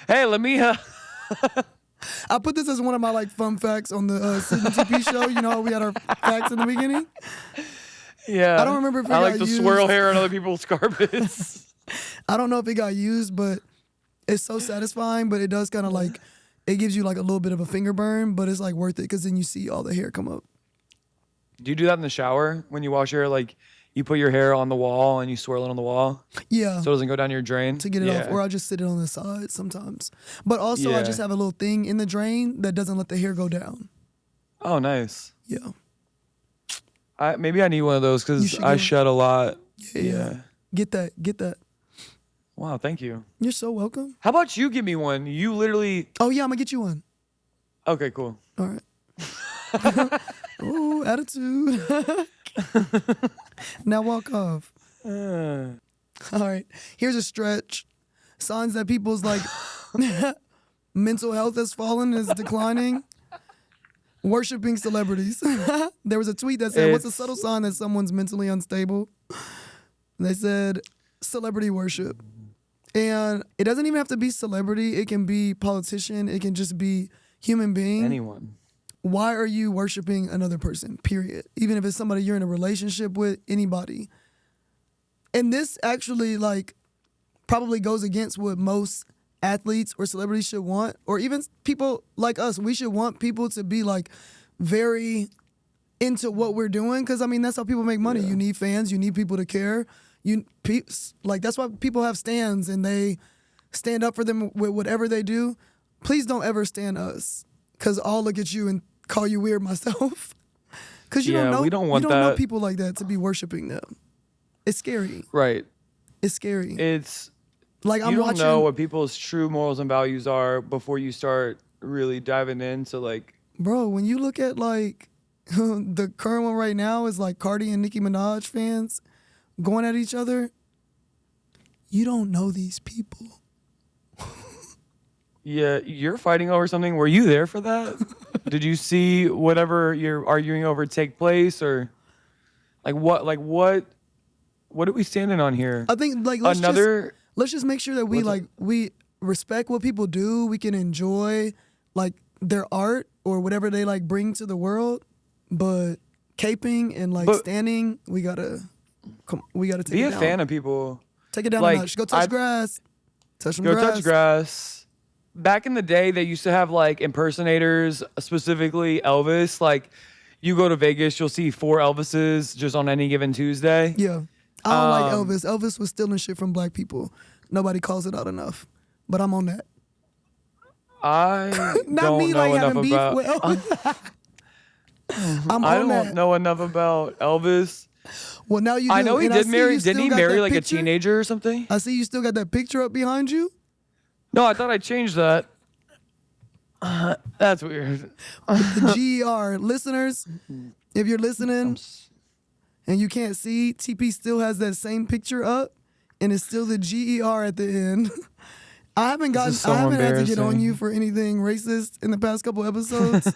hey, let me. I put this as one of my like fun facts on the Sid and TP show. You know how we had our facts in the beginning? Yeah. I don't remember if it I like got to swirl used. hair on other people's carpets. I don't know if it got used, but it's so satisfying. But it does kind of like, it gives you like a little bit of a finger burn, but it's like worth it because then you see all the hair come up. Do you do that in the shower when you wash your hair? Like you put your hair on the wall and you swirl it on the wall Yeah. so it doesn't go down your drain? To get it off, or I just sit it on the side sometimes. But also, I Yeah. just have a little thing in the drain that doesn't let the hair go down. Oh, nice. Yeah. Maybe I need one of those You because should I get one. shed a lot. Yeah. Get that. Wow, thank you. You're so welcome. How about you give me one? You literally. Oh yeah, I'm gonna get you one. Okay, cool. All right. Ooh, attitude. Now walk off. All right. Here's a stretch. Signs that people's like mental health has fallen, is declining. Worshipping celebrities. There was a tweet that said, "What's a subtle sign that someone's mentally unstable?" They said, "Celebrity worship." And it doesn't even have to be celebrity. It can be politician. It can just be human being. Anyone. Why are you worshiping another person, period? Even if it's somebody you're in a relationship with, anybody. And this actually like probably goes against what most athletes or celebrities should want, or even people like us. We should want people to be like very into what we're doing, because I mean that's how people make money. You need fans, you need people to care. Like that's why people have stands and they stand up for them with whatever they do. Please don't ever stand us, because I'll look at you and call you weird myself. Because you don't know, we don't want you don't know that. people like that to be worshiping them. It's scary. Right. It's scary. It's. Like I'm You don't watching. know what people's true morals and values are before you start really diving into like. Bro, when you look at like the current one right now is like Cardi and Nicki Minaj fans going at each other. You don't know these people. Yeah, you're fighting over something. Were you there for that? Did you see whatever you're arguing over take place, or like what? Like what are we standing on here? I think like let's just make sure that we respect what people do. We can enjoy like their art or whatever they like bring to the world, but caping and like standing, we gotta take Be it a down. fan of people. Take it down like, a notch. Go touch grass. Touch some Go grass. touch grass. Back in the day, they used to have like impersonators, specifically Elvis. Like, you go to Vegas, you'll see 4 Elvises just on any given Tuesday. Yeah. I don't like Elvis. Elvis was stealing shit from black people. Nobody calls it out enough. But I'm on that. I Not don't me know like enough having beef about. with Elvis. I'm I on don't that. know enough about Elvis. Well, now you do. I know he And did see marry. you Didn't still he got marry that like picture. a teenager or something? I see you still got that picture up behind you. No, I thought I changed that. That's weird. The GER. Listeners, if you're listening and you can't see, TP still has that same picture up, and it's still the GER at the end. I haven't is so had to get on embarrassing. you for anything racist in the past couple episodes.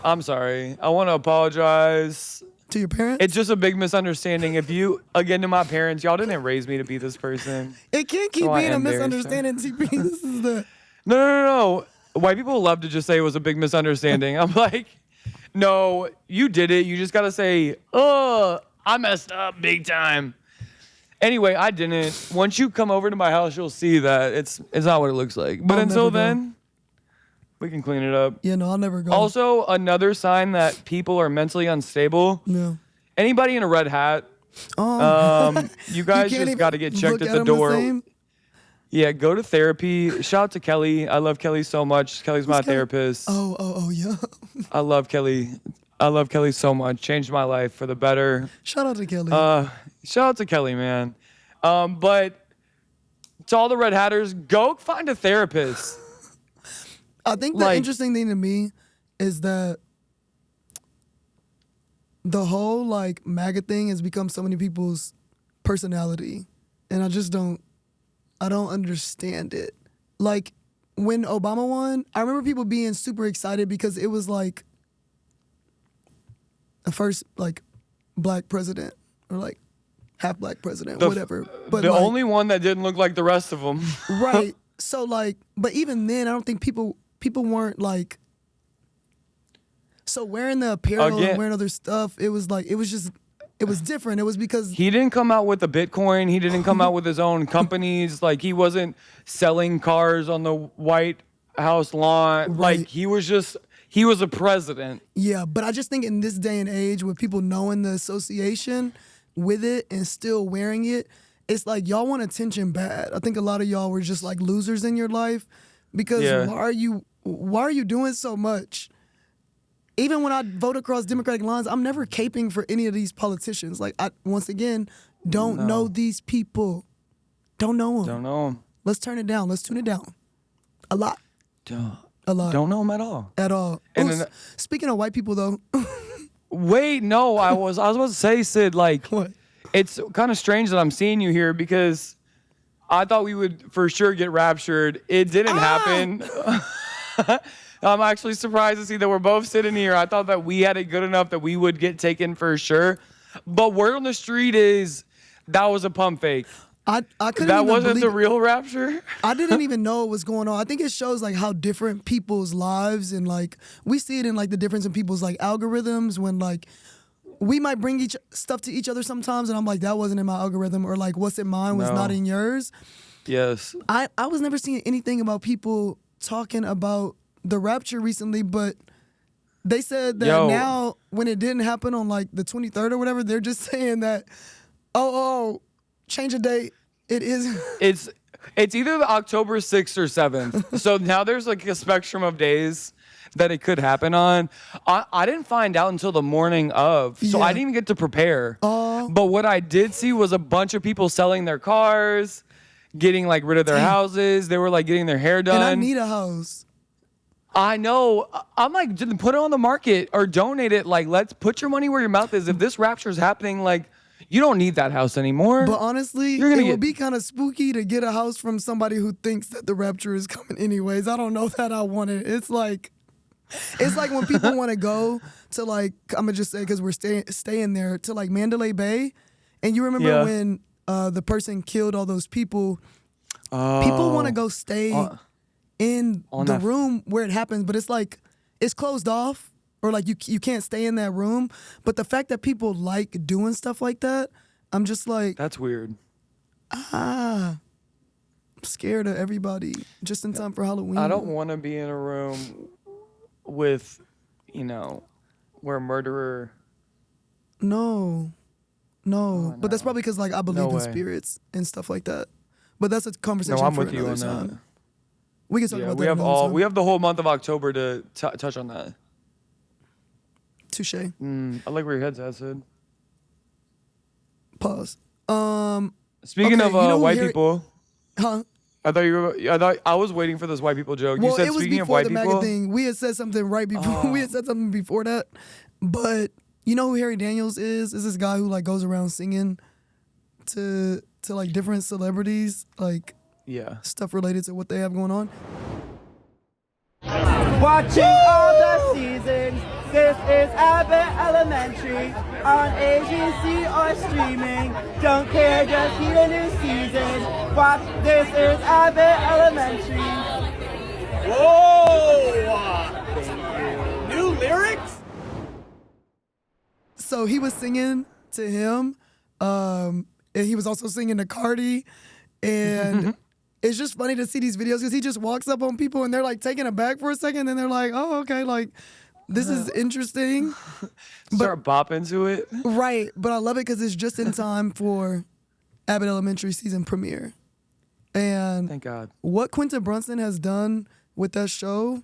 I'm sorry. I want to apologize. To your parents? It's just a big misunderstanding. If you, again, to my parents, y'all didn't raise me to be this person. It can't keep So I being a embarrassed her. misunderstanding, TP. This is the... No. White people love to just say it was a big misunderstanding. I'm like, no, you did it. You just got to say, oh, I messed up big time. Anyway, I didn't. Once you come over to my house, you'll see that it's not what it looks like. But I'll until never go. then, we can clean it up. Yeah, no, I'll never go. Also, another sign that people are mentally unstable. No. Anybody in a red hat, you guys can't just even got to get checked look at at the 'em door. same? Yeah, go to therapy. Shout out to Kelly. I love Kelly so much. Kelly's my therapist. Oh, yeah. I love Kelly. I love Kelly so much. Changed my life for the better. Shout out to Kelly. Shout out to Kelly, man. But to all the red hatters, go find a therapist. I think the Like- interesting thing to me is that the whole like MAGA thing has become so many people's personality, and I don't understand it. Like when Obama won, I remember people being super excited because it was like the first like black president or like half black president, whatever. But the like, only one that didn't look like the rest of them. right. So like, but even then, I don't think people weren't like. So wearing the apparel Again- and wearing other stuff, it was different. It was because He didn't come out with a Bitcoin. He didn't come out with his own companies. Like, he wasn't selling cars on the White House lawn. Right. Like, he was a president. yeah, but I just think in this day and age with people knowing the association with it and still wearing it, it's like y'all want attention bad. I think a lot of y'all were just like losers in your life because Yeah. why are you doing so much? Even when I vote across Democratic lines, I'm never caping for any of these politicians. Like, I, once again, don't know these people. Don't know them. Don't know him. Let's turn it down. Let's tune it down. A lot. A lot. Don't know him at all. At all. And Ooh, then- speaking of white people, though. Wait, no, I was about to say, Sid, like, What? it's kind of strange that I'm seeing you here because I thought we would for sure get raptured. It didn't happen. I'm actually surprised to see that we're both sitting here. I thought that we had it good enough that we would get taken for sure. But word on the street is that was a pump fake. I couldn't That even wasn't the believe- real rapture. I didn't even know what was going on. I think it shows like how different people's lives and like we see it in like the difference in people's like algorithms when like we might bring stuff to each other sometimes and I'm like that wasn't in my algorithm or like what's in mine was No. not in yours. Yes. I was never seeing anything about people talking about the rapture recently, but they said that Yo. now when it didn't happen on like the 23rd or whatever, they're just saying that change the date. It is It's either the October 6th or 7th. So now there's like a spectrum of days that it could happen on. I didn't find out until the morning of, so Yeah. I didn't even get to prepare. But what I did see was a bunch of people selling their cars, getting like rid of their houses. They were like getting their hair done. and I need a house. I know. I'm like, just put it on the market or donate it. Like, let's put your money where your mouth is. If this rapture is happening, like, you don't need that house anymore. But honestly, You're gonna it get- would be kind of spooky to get a house from somebody who thinks that the rapture is coming anyways. I don't know that I want it. It's like when people want to go to like, I'm gonna just say because we're staying there to like Mandalay Bay, and you remember Yeah. when the person killed all those people. People want to go stay in on the that- room where it happens, but it's like it's closed off. Or like you can't stay in that room. But the fact that people like doing stuff like that, I'm just like, That's weird. I'm scared of everybody just in time for Halloween. I don't want to be in a room with, where a murderer. No. But that's probably because like I believe No in way. spirits and stuff like that. But that's a conversation No, I'm for with you another on time. that. We can talk Yeah, about we that have another time. we have the whole month of October to touch on that. Touche. I like where your head's at, Sid. Pause. Speaking Okay, of you know white Harry- people, Huh? I was waiting for this white people joke. Well, You said it was speaking of before white the people. MAGA thing. We had said something right before. We had said something before that. But you know who Harry Daniels is? Is this guy who like goes around singing to like different celebrities, like Yeah. stuff related to what they have going on. Watching all the seasons. This is Abbott Elementary on AGC or streaming. Don't care, just need a new season. Watch. This is Abbott Elementary. Whoa! New lyrics? So he was singing to him, and he was also singing to Cardi, and it's just funny to see these videos because he just walks up on people and they're like taken aback for a second, and they're like, "Oh, okay, like this is interesting." Start bopping to it. Right, but I love it because it's just in time for Abbott Elementary season premiere. And Thank God. what Quinta Brunson has done with that show,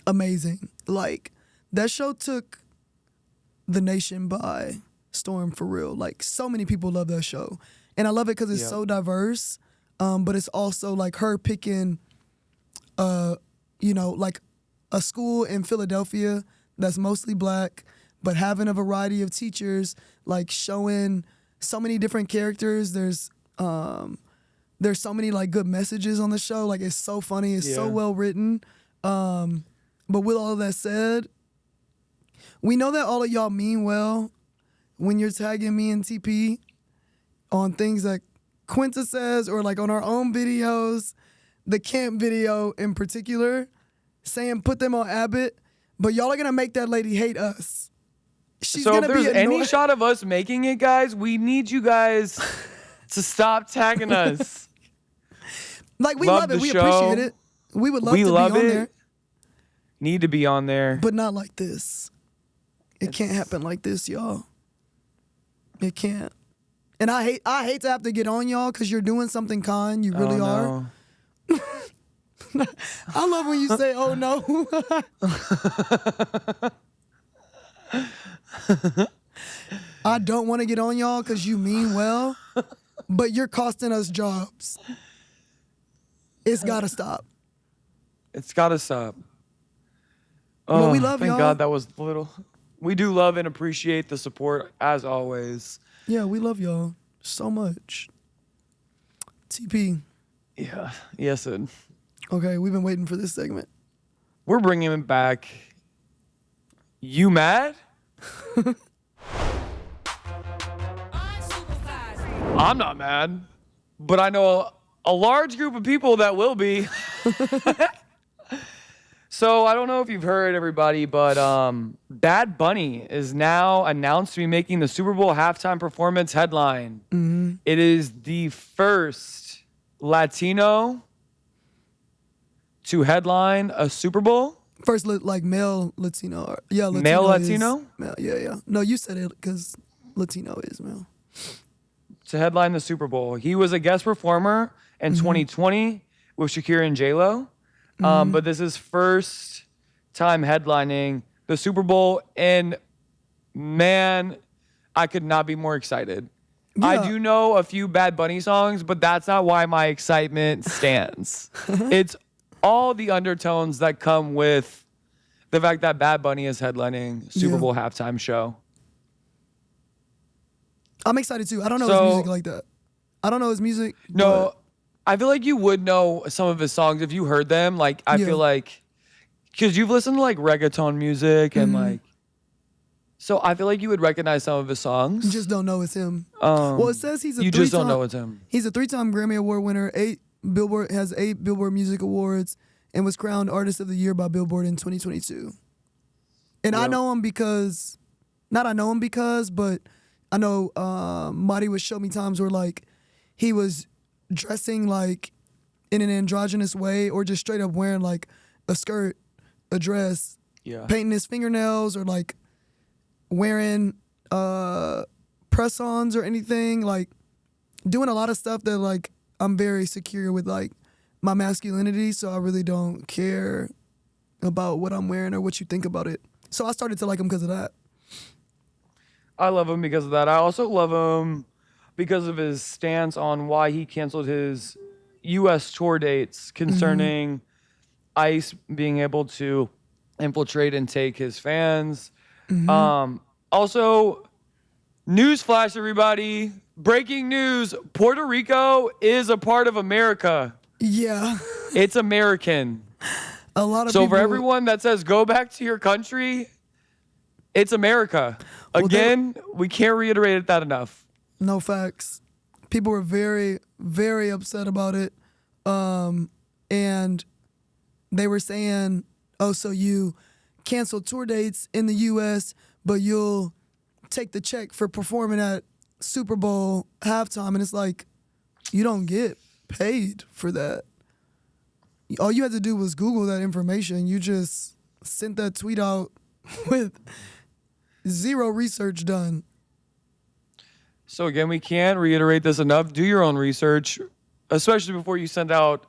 amazing. Like, that show took the nation by Storm for real. Like so many people love that show, and I love it because it's Yep. so diverse. But it's also like her picking, like a school in Philadelphia that's mostly black, but having a variety of teachers, like showing so many different characters. There's so many like good messages on the show. Like it's so funny. It's so Yeah. well written. But with all of that said, we know that all of y'all mean well when you're tagging me and TP on things that Quinta says or like on our own videos, the camp video in particular, saying put them on Abbott, but y'all are gonna make that lady hate us. She's So if gonna be there's any annoyed. shot of us making it, guys, we need you guys to stop tagging us. Like we love love it, the we show. appreciate it. We would love We to love be on it. there, Need to be on there. but not like this. It can't happen like this, y'all. It can't. And I hate to have to get on y'all because you're doing something kind. You really are. No. I love when you say, "Oh no." I don't want to get on y'all because you mean well, but you're costing us jobs. It's gotta stop. It's got to stop. Well, we love thank y'all. God that was little. We do love and appreciate the support as always. Yeah, we love y'all so much. TP. Yeah. Yes, Sid. Okay, we've been waiting for this segment. We're bringing it back. You mad? Unsupervised. I'm not mad, but I know a large group of people that will be. So I don't know if you've heard, everybody, but Bad Bunny is now announced to be making the Super Bowl halftime performance headline. Mm-hmm. It is the first Latino to headline a Super Bowl. First, like male Latino. Yeah, Latino. Male is- Latino? Male, yeah. No, you said it because Latino is male. To headline the Super Bowl. He was a guest performer in 2020 with Shakira and J-Lo. But this is first time headlining the Super Bowl, and man, I could not be more excited. I Yeah. do know a few Bad Bunny songs, but that's not why my excitement stands. It's all the undertones that come with the fact that Bad Bunny is headlining Super Yeah. Bowl halftime show. I'm excited too. I don't know So- his music like that. I don't know his music. No, I feel like you would know some of his songs if you heard them. Like, I Yeah. feel like, because you've listened to like reggaeton music and like, so I feel like you would recognize some of his songs. You just don't know it's him. Um, Well, it says he's a you just don't three-time- know it's him. He's a 3-time Grammy Award winner, 8 Billboard Music Awards, and was crowned Artist of the Year by Billboard in 2022. And I Yep. know him because, but I know Marty would show me times where like he was dressing like in an androgynous way or just straight up wearing like a skirt, a dress, Yeah. painting his fingernails or like wearing press-ons or anything, like doing a lot of stuff that like I'm very secure with like my masculinity, so I really don't care about what I'm wearing or what you think about it. So I started to like him because of that. I love him because of that. I also love him because of his stance on why he canceled his U.S. tour dates concerning ICE being able to infiltrate and take his fans. Also, newsflash, everybody. Breaking news. Puerto Rico is a part of America. Yeah. It's American. A lot of So people, for everyone that says go back to your country, it's America. Well, Again, we can't reiterate that enough. No facts. People were very, very upset about it. And they were saying, oh, so you cancel tour dates in the U.S., but you'll take the check for performing at Super Bowl halftime. And it's like, you don't get paid for that. All you had to do was Google that information. You just sent that tweet out with zero research done. So again, we can't reiterate this enough. Do your own research, especially before you send out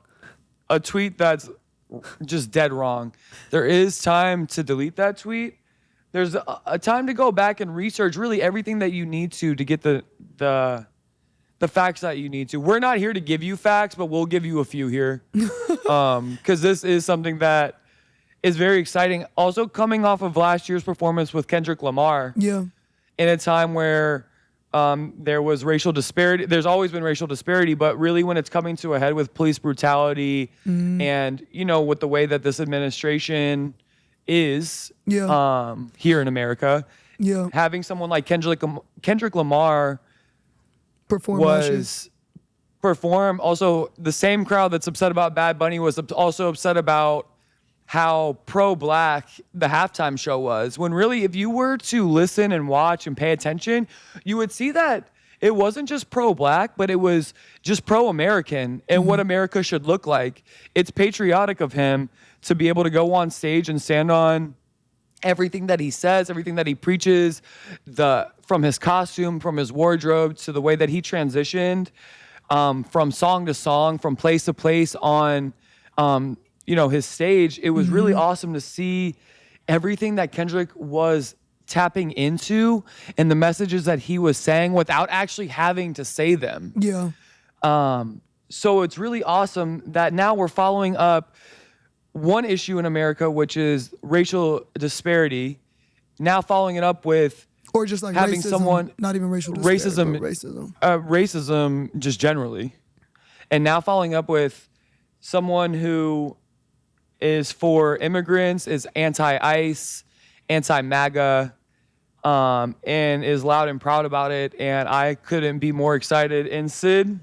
a tweet that's just dead wrong. There is time to delete that tweet, there's a time to go back and research really everything that you need to get the facts that you need to. We're not here to give you facts, but we'll give you a few here. Because this is something that is very exciting. Also coming off of last year's performance with Kendrick Lamar. Yeah. In a time where there was racial disparity. There's always been racial disparity, but really when it's coming to a head with police brutality and, you know, with the way that this administration is here in America, having someone like Kendrick Lamar perform. Also, the same crowd that's upset about Bad Bunny was also upset about how pro-black the halftime show was, when really, if you were to listen and watch and pay attention, you would see that it wasn't just pro-black, but it was just pro-American and what America should look like. It's patriotic of him to be able to go on stage and stand on everything that he says, everything that he preaches, from his costume, from his wardrobe, to the way that he transitioned from song to song, from place to place on you know, his stage. It was really awesome to see everything that Kendrick was tapping into and the messages that he was saying without actually having to say them. Yeah. So it's really awesome that now we're following up one issue in America, which is racial disparity, now following it up with or just like having racism, someone, not even racial disparity, racism, racism. Racism just generally, and now following up with someone who is for immigrants, is anti-ICE, anti-MAGA, and is loud and proud about it. And I couldn't be more excited. And Sid,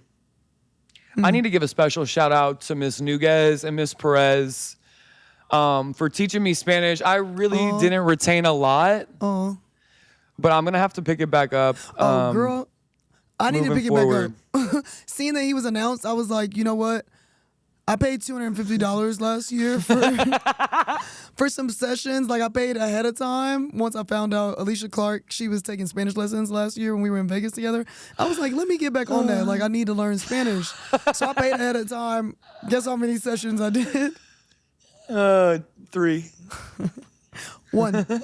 I need to give a special shout out to Miss Nuguez and Miss Perez for teaching me Spanish. I really didn't retain a lot, but I'm going to have to pick it back up. Girl, I need to pick forward. it back up. Seeing that he was announced, I was like, you know what? I paid $250 last year for some sessions. Like, I paid ahead of time. Once I found out Alicia Clark, she was taking Spanish lessons last year when we were in Vegas together. I was like, let me get back on that. Like, I need to learn Spanish. So I paid ahead of time. Guess how many sessions I did? 3. 1.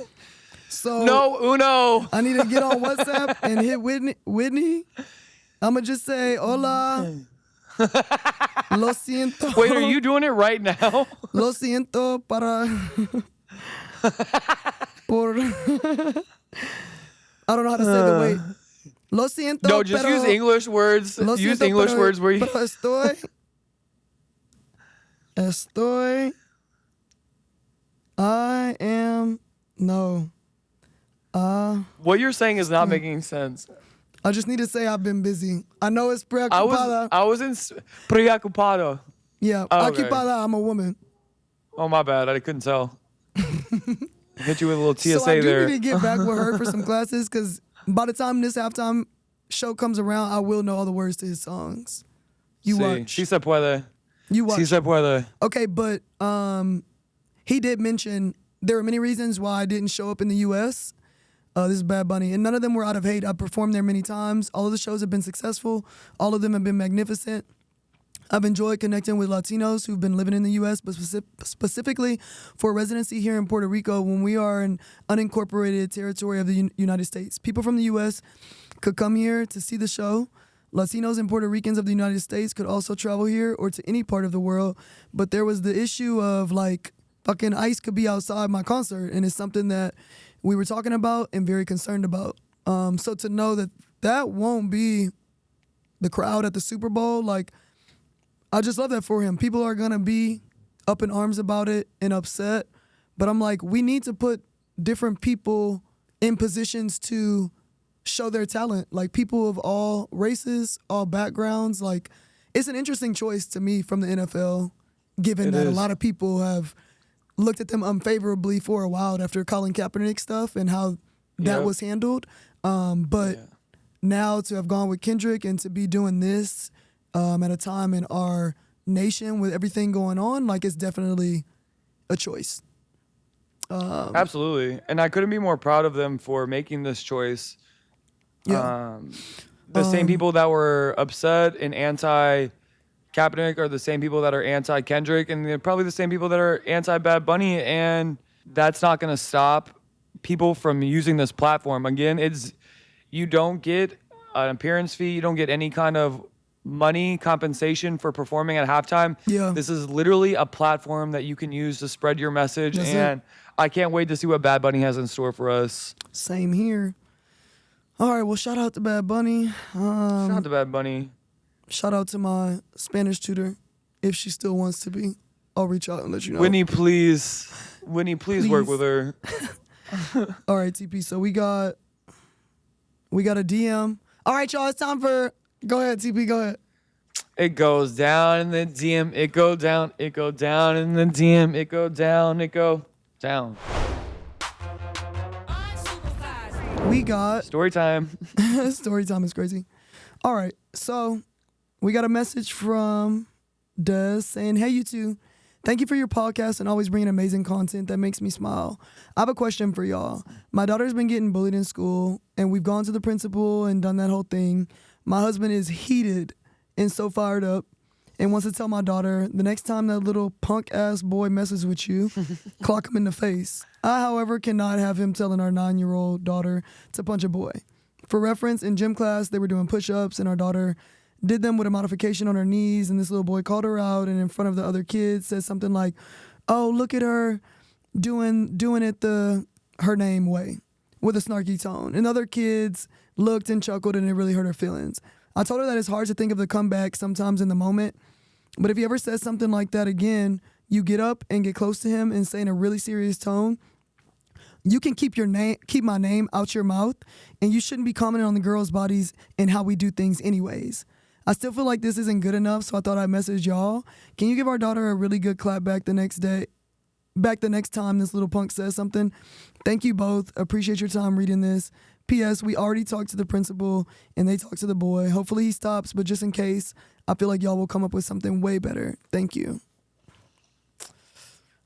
So No, uno. I need to get on WhatsApp and hit Whitney. I'm going to just say, hola. Lo siento. Wait, are you doing it right now? Lo siento para por I don't know how to say the wait. Lo siento. No, just use English words. Lo Use siento, English pero, words where you. Pero estoy. I am. No. What you're saying is not making sense. I just need to say I've been busy. I know it's preocupada. I was in preocupado. Yeah, Oh, okay. ocupada. I'm a woman. Oh, my bad. I couldn't tell. Hit you with a little TSA So I do there. need to get back with her for some classes because by the time this halftime show comes around, I will know all the words to his songs. You watch. Si se puede. You watch. Si se puede. Okay, but he did mention there were many reasons why I didn't show up in the U.S. This is Bad Bunny, and none of them were out of hate. I performed there many times. All of the shows have been successful. All of them have been magnificent. I've enjoyed connecting with Latinos who've been living in the U.S., but specifically for residency here in Puerto Rico when we are an unincorporated territory of the United States. People from the U.S. could come here to see the show. Latinos and Puerto Ricans of the United States could also travel here or to any part of the world. But there was the issue of, like, fucking ICE could be outside my concert, and it's something that we were talking about and very concerned about. So to know that that won't be the crowd at the Super Bowl, like, I just love that for him. People are going to be up in arms about it and upset. But I'm like, we need to put different people in positions to show their talent. Like, people of all races, all backgrounds. Like, it's an interesting choice to me from the NFL, given that a lot of people have looked at them unfavorably for a while after Colin Kaepernick stuff and how that was handled. But now to have gone with Kendrick and to be doing this at a time in our nation with everything going on, like, it's definitely a choice. Absolutely. And I couldn't be more proud of them for making this choice. Yeah. The same people that were upset and anti-Kaepernick are the same people that are anti-Kendrick, and they're probably the same people that are anti-Bad Bunny, and that's not going to stop people from using this platform. Again, you don't get an appearance fee. You don't get any kind of money compensation for performing at halftime. Yeah. This is literally a platform that you can use to spread your message. That's and I can't wait to see what Bad Bunny has in store for us. Same here. All right, well, shout out to Bad Bunny. Shout out to Bad Bunny. Shout out to my Spanish tutor, if she still wants to be. I'll reach out and let you know. Whitney, please work with her. All right, TP. So we got a DM. All right, y'all. It's time for. Go ahead, TP. Go ahead. It goes down in the DM. It go down. It go down in the DM. It go down. It go down. We got Story time. story time is crazy. All right, so we got a message from Des saying, "Hey, you two. Thank you for your podcast and always bringing amazing content that makes me smile. I have a question for y'all. My daughter's been getting bullied in school, and we've gone to the principal and done that whole thing. My husband is heated and so fired up and wants to tell my daughter, the next time that little punk-ass boy messes with you, clock him in the face. I, however, cannot have him telling our 9-year-old daughter to punch a boy. For reference, in gym class, they were doing push-ups, and our daughter did them with a modification on her knees, and this little boy called her out and in front of the other kids said something like, "Oh, look at her doing it the her name way," with a snarky tone. And other kids looked and chuckled, and it really hurt her feelings. I told her that it's hard to think of the comeback sometimes in the moment, but if he ever says something like that again, you get up and get close to him and say in a really serious tone, "You can keep my name out your mouth, and you shouldn't be commenting on the girls' bodies and how we do things anyways. I still feel like this isn't good enough, so I thought I'd message y'all. Can you give our daughter a really good clap back the next time this little punk says something? Thank you both. Appreciate your time reading this. P.S. We already talked to the principal, and they talked to the boy. Hopefully he stops, but just in case, I feel like y'all will come up with something way better. Thank you."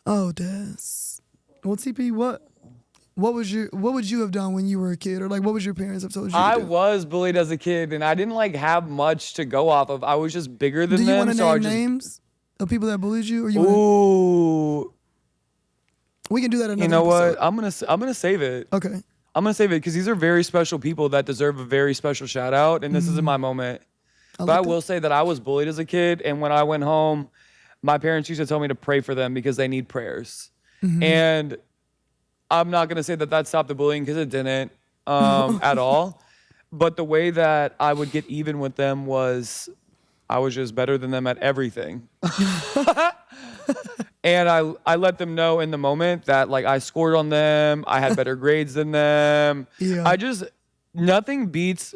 Oh, Des. Well, TP, what would you have done when you were a kid, or like what would your parents have told you? I to do? was bullied as a kid, and I didn't like have much to go off of. I was just bigger than Do you them. want to so name names of people that bullied you, or you? Ooh. We can do that another You know episode. what? I'm gonna save it. Okay. I'm gonna save it because these are very special people that deserve a very special shout out, and this isn't my moment. But I will say that I was bullied as a kid, and when I went home, my parents used to tell me to pray for them because they need prayers. And I'm not gonna say that stopped the bullying because it didn't at all. But the way that I would get even with them was I was just better than them at everything. And I let them know in the moment that like I scored on them, I had better grades than them. Yeah. Nothing beats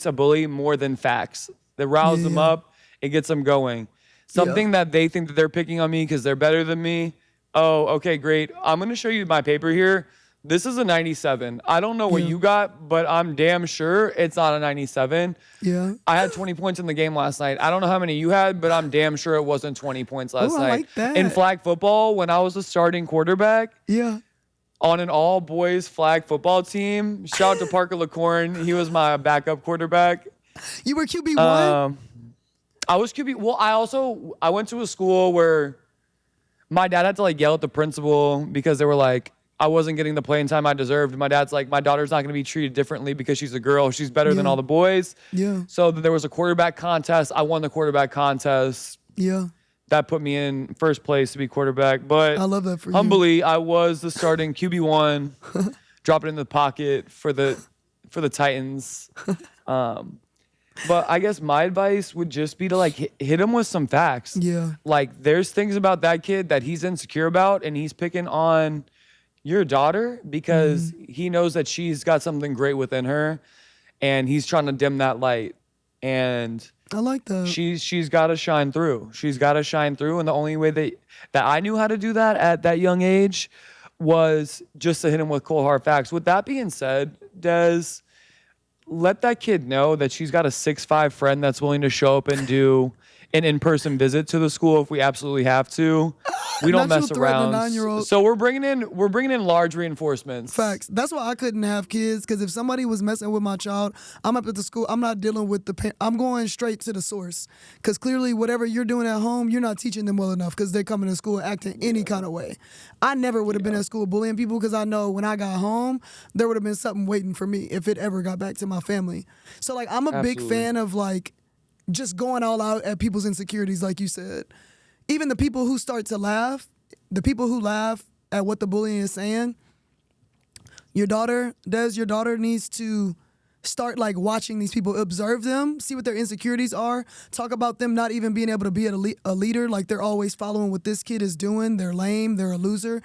a bully more than facts. That riles them up, it gets them going. Something that they think that they're picking on me because they're better than me. Oh, okay, great. I'm gonna show you my paper here. This is a 97. I don't know what you got, but I'm damn sure it's not a 97. Yeah. I had 20 points in the game last night. I don't know how many you had, but I'm damn sure it wasn't 20 points last Ooh, night. I like that. In flag football, when I was a starting quarterback Yeah. on an all-boys flag football team, shout out to Parker LaCorn. He was my backup quarterback. You were QB1? I was QB. Well, I went to a school where my dad had to like yell at the principal because they were like, I wasn't getting the playing time I deserved. My dad's like, my daughter's not going to be treated differently because she's a girl. She's better than all the boys. Yeah. So there was a quarterback contest. I won the quarterback contest. Yeah. That put me in first place to be quarterback. But I love that for you. humbly, I was the starting QB1, drop it in the pocket for the Titans. But I guess my advice would just be to like hit him with some facts. Yeah. Like there's things about that kid that he's insecure about, and he's picking on your daughter because he knows that she's got something great within her, and he's trying to dim that light. And I like that. she's got to shine through. She's got to shine through, and the only way that I knew how to do that at that young age was just to hit him with cold hard facts. With that being said, Des, let that kid know that she's got a 6'5" friend that's willing to show up and do an in-person visit to the school if we absolutely have to. We don't Not you mess threaten a around. 9-year-old. So we're bringing in large reinforcements. Facts. That's why I couldn't have kids, because if somebody was messing with my child, I'm up at the school, I'm not dealing with I'm going straight to the source. Because clearly whatever you're doing at home, you're not teaching them well enough, because they're coming to school acting any kind of way. I never would have been at school bullying people, because I know when I got home, there would have been something waiting for me if it ever got back to my family. So like I'm a big fan of like just going all out at people's insecurities, like you said. Even the people who start to laugh, the people who laugh at what the bullying is saying, your daughter needs to start like watching these people, observe them, see what their insecurities are, talk about them not even being able to be a leader, like they're always following what this kid is doing, they're lame, they're a loser.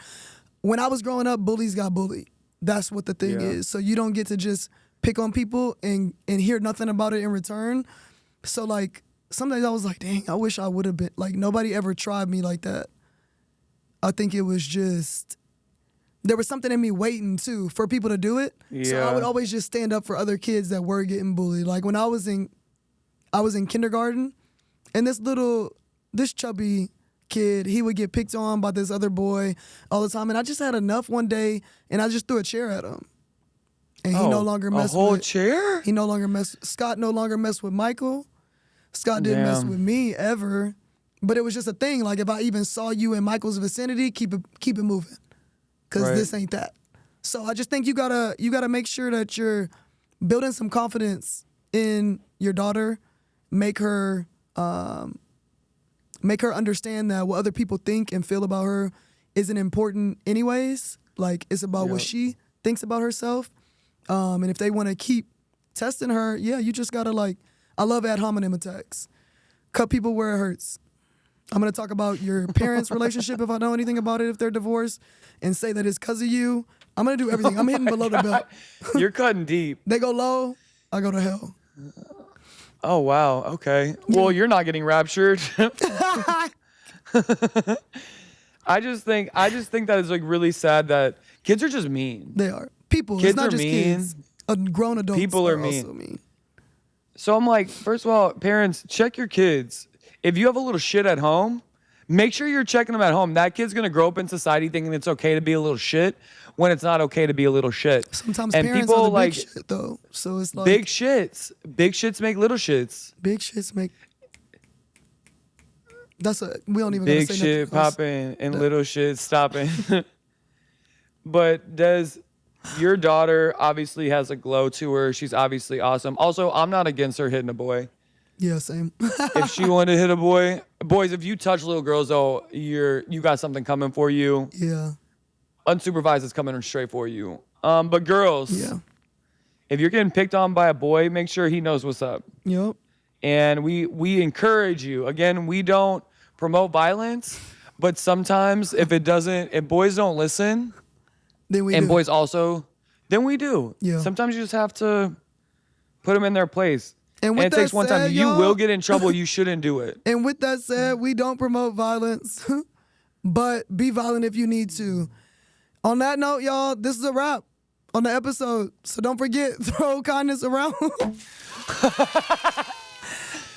When I was growing up, bullies got bullied. That's what the thing is. So you don't get to just pick on people and hear nothing about it in return. So like sometimes I was like, dang, I wish I would have been, like nobody ever tried me like that. I think it was just, there was something in me waiting too for people to do it. So I would always just stand up for other kids that were getting bullied. Like when I was in kindergarten, and this chubby kid, he would get picked on by this other boy all the time. And I just had enough one day, and I just threw a chair at him. And he no longer messed with... A whole chair? Scott no longer messed with Michael. Scott didn't mess with me ever. But it was just a thing. Like if I even saw you in Michael's vicinity, keep it moving, because this ain't that. So I just think you gotta make sure that you're building some confidence in your daughter. Make her understand that what other people think and feel about her isn't important anyways. Like it's about what she thinks about herself. And if they want to keep testing her, you just gotta like. I love ad hominem attacks. Cut people where it hurts. I'm going to talk about your parents' relationship if I know anything about it, if they're divorced, and say that it's because of you. I'm going to do everything. I'm hitting below the belt. You're cutting deep. They go low, I go to hell. Oh, wow. Okay. Well, you're not getting raptured. I just think that it's like really sad that kids are just mean. They are. People. Kids it's not are just mean. kids. Grown adults People are also mean. mean. So I'm like, first of all, parents, check your kids. If you have a little shit at home, make sure you're checking them at home. That kid's going to grow up in society thinking it's okay to be a little shit when it's not okay to be a little shit. Sometimes and parents people are the like big shit, though. So it's like... Big shits make little shits. Big shits make... We don't even Big gotta say shit nothing else. popping and little shit stopping. But does... Your daughter obviously has a glow to her. She's obviously awesome. Also, I'm not against her hitting a boy. Yeah, same. If she wanted to hit a boy, boys, if you touch little girls, though, you got something coming for you. Yeah. Unsupervised is coming straight for you. But girls, if you're getting picked on by a boy, make sure he knows what's up. Yep. And we encourage you. Again, we don't promote violence, but sometimes if boys don't listen, then we and do. boys also, then we do. Yeah. Sometimes you just have to put them in their place. And it takes one time. You y'all, will get in trouble. You shouldn't do it. And with that said, we don't promote violence, but be violent if you need to. On that note, y'all, this is a wrap on the episode. So don't forget, throw kindness around.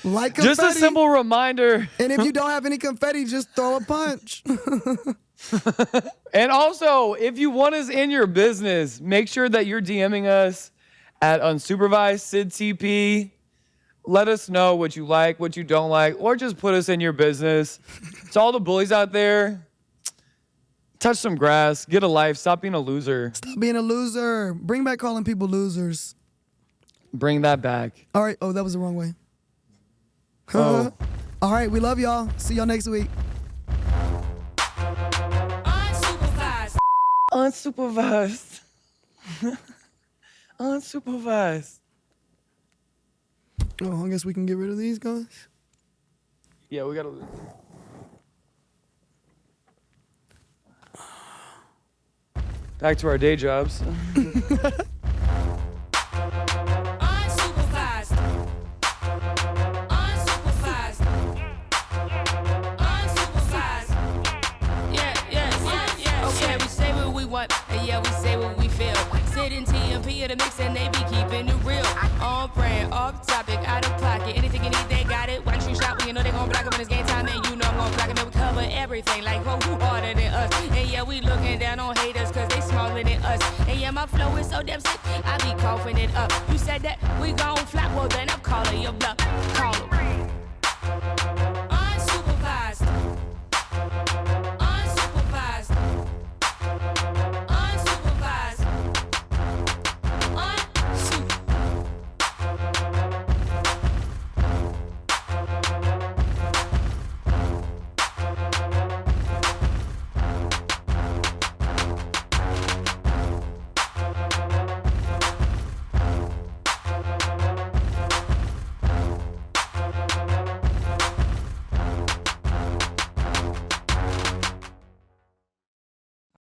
Like confetti. Just a simple reminder. And if you don't have any confetti, just throw a punch. And also, if you want us in your business, make sure that you're DMing us at Unsupervised Sid TP. Let us know what you like, what you don't like, or just put us in your business. To all the bullies out there, touch some grass, get a life, stop being a loser. Stop being a loser. Bring back calling people losers. Bring that back. All right. Oh, that was the wrong way. Oh. All right. We love y'all. See y'all next week. Unsupervised. Unsupervised. Unsupervised. Oh, I guess we can get rid of these guys. Yeah, we gotta. Back to our day jobs. Unsupervised. Unsupervised. Unsupervised. Yeah. Okay, we say what we want, and we say what we feel. Sitting TMP at the mix, and they be keeping it real. On brand, off topic, out of pocket. Anything you need, they got it. Watch you shop when you know they gon' block 'em when it's game time, and you know I'm gon' block 'em, and we cover everything like who are us. And yeah, my flow is so damn sick, I be coughing it up. You said that we gon' flop, well then I'm calling your bluff. Call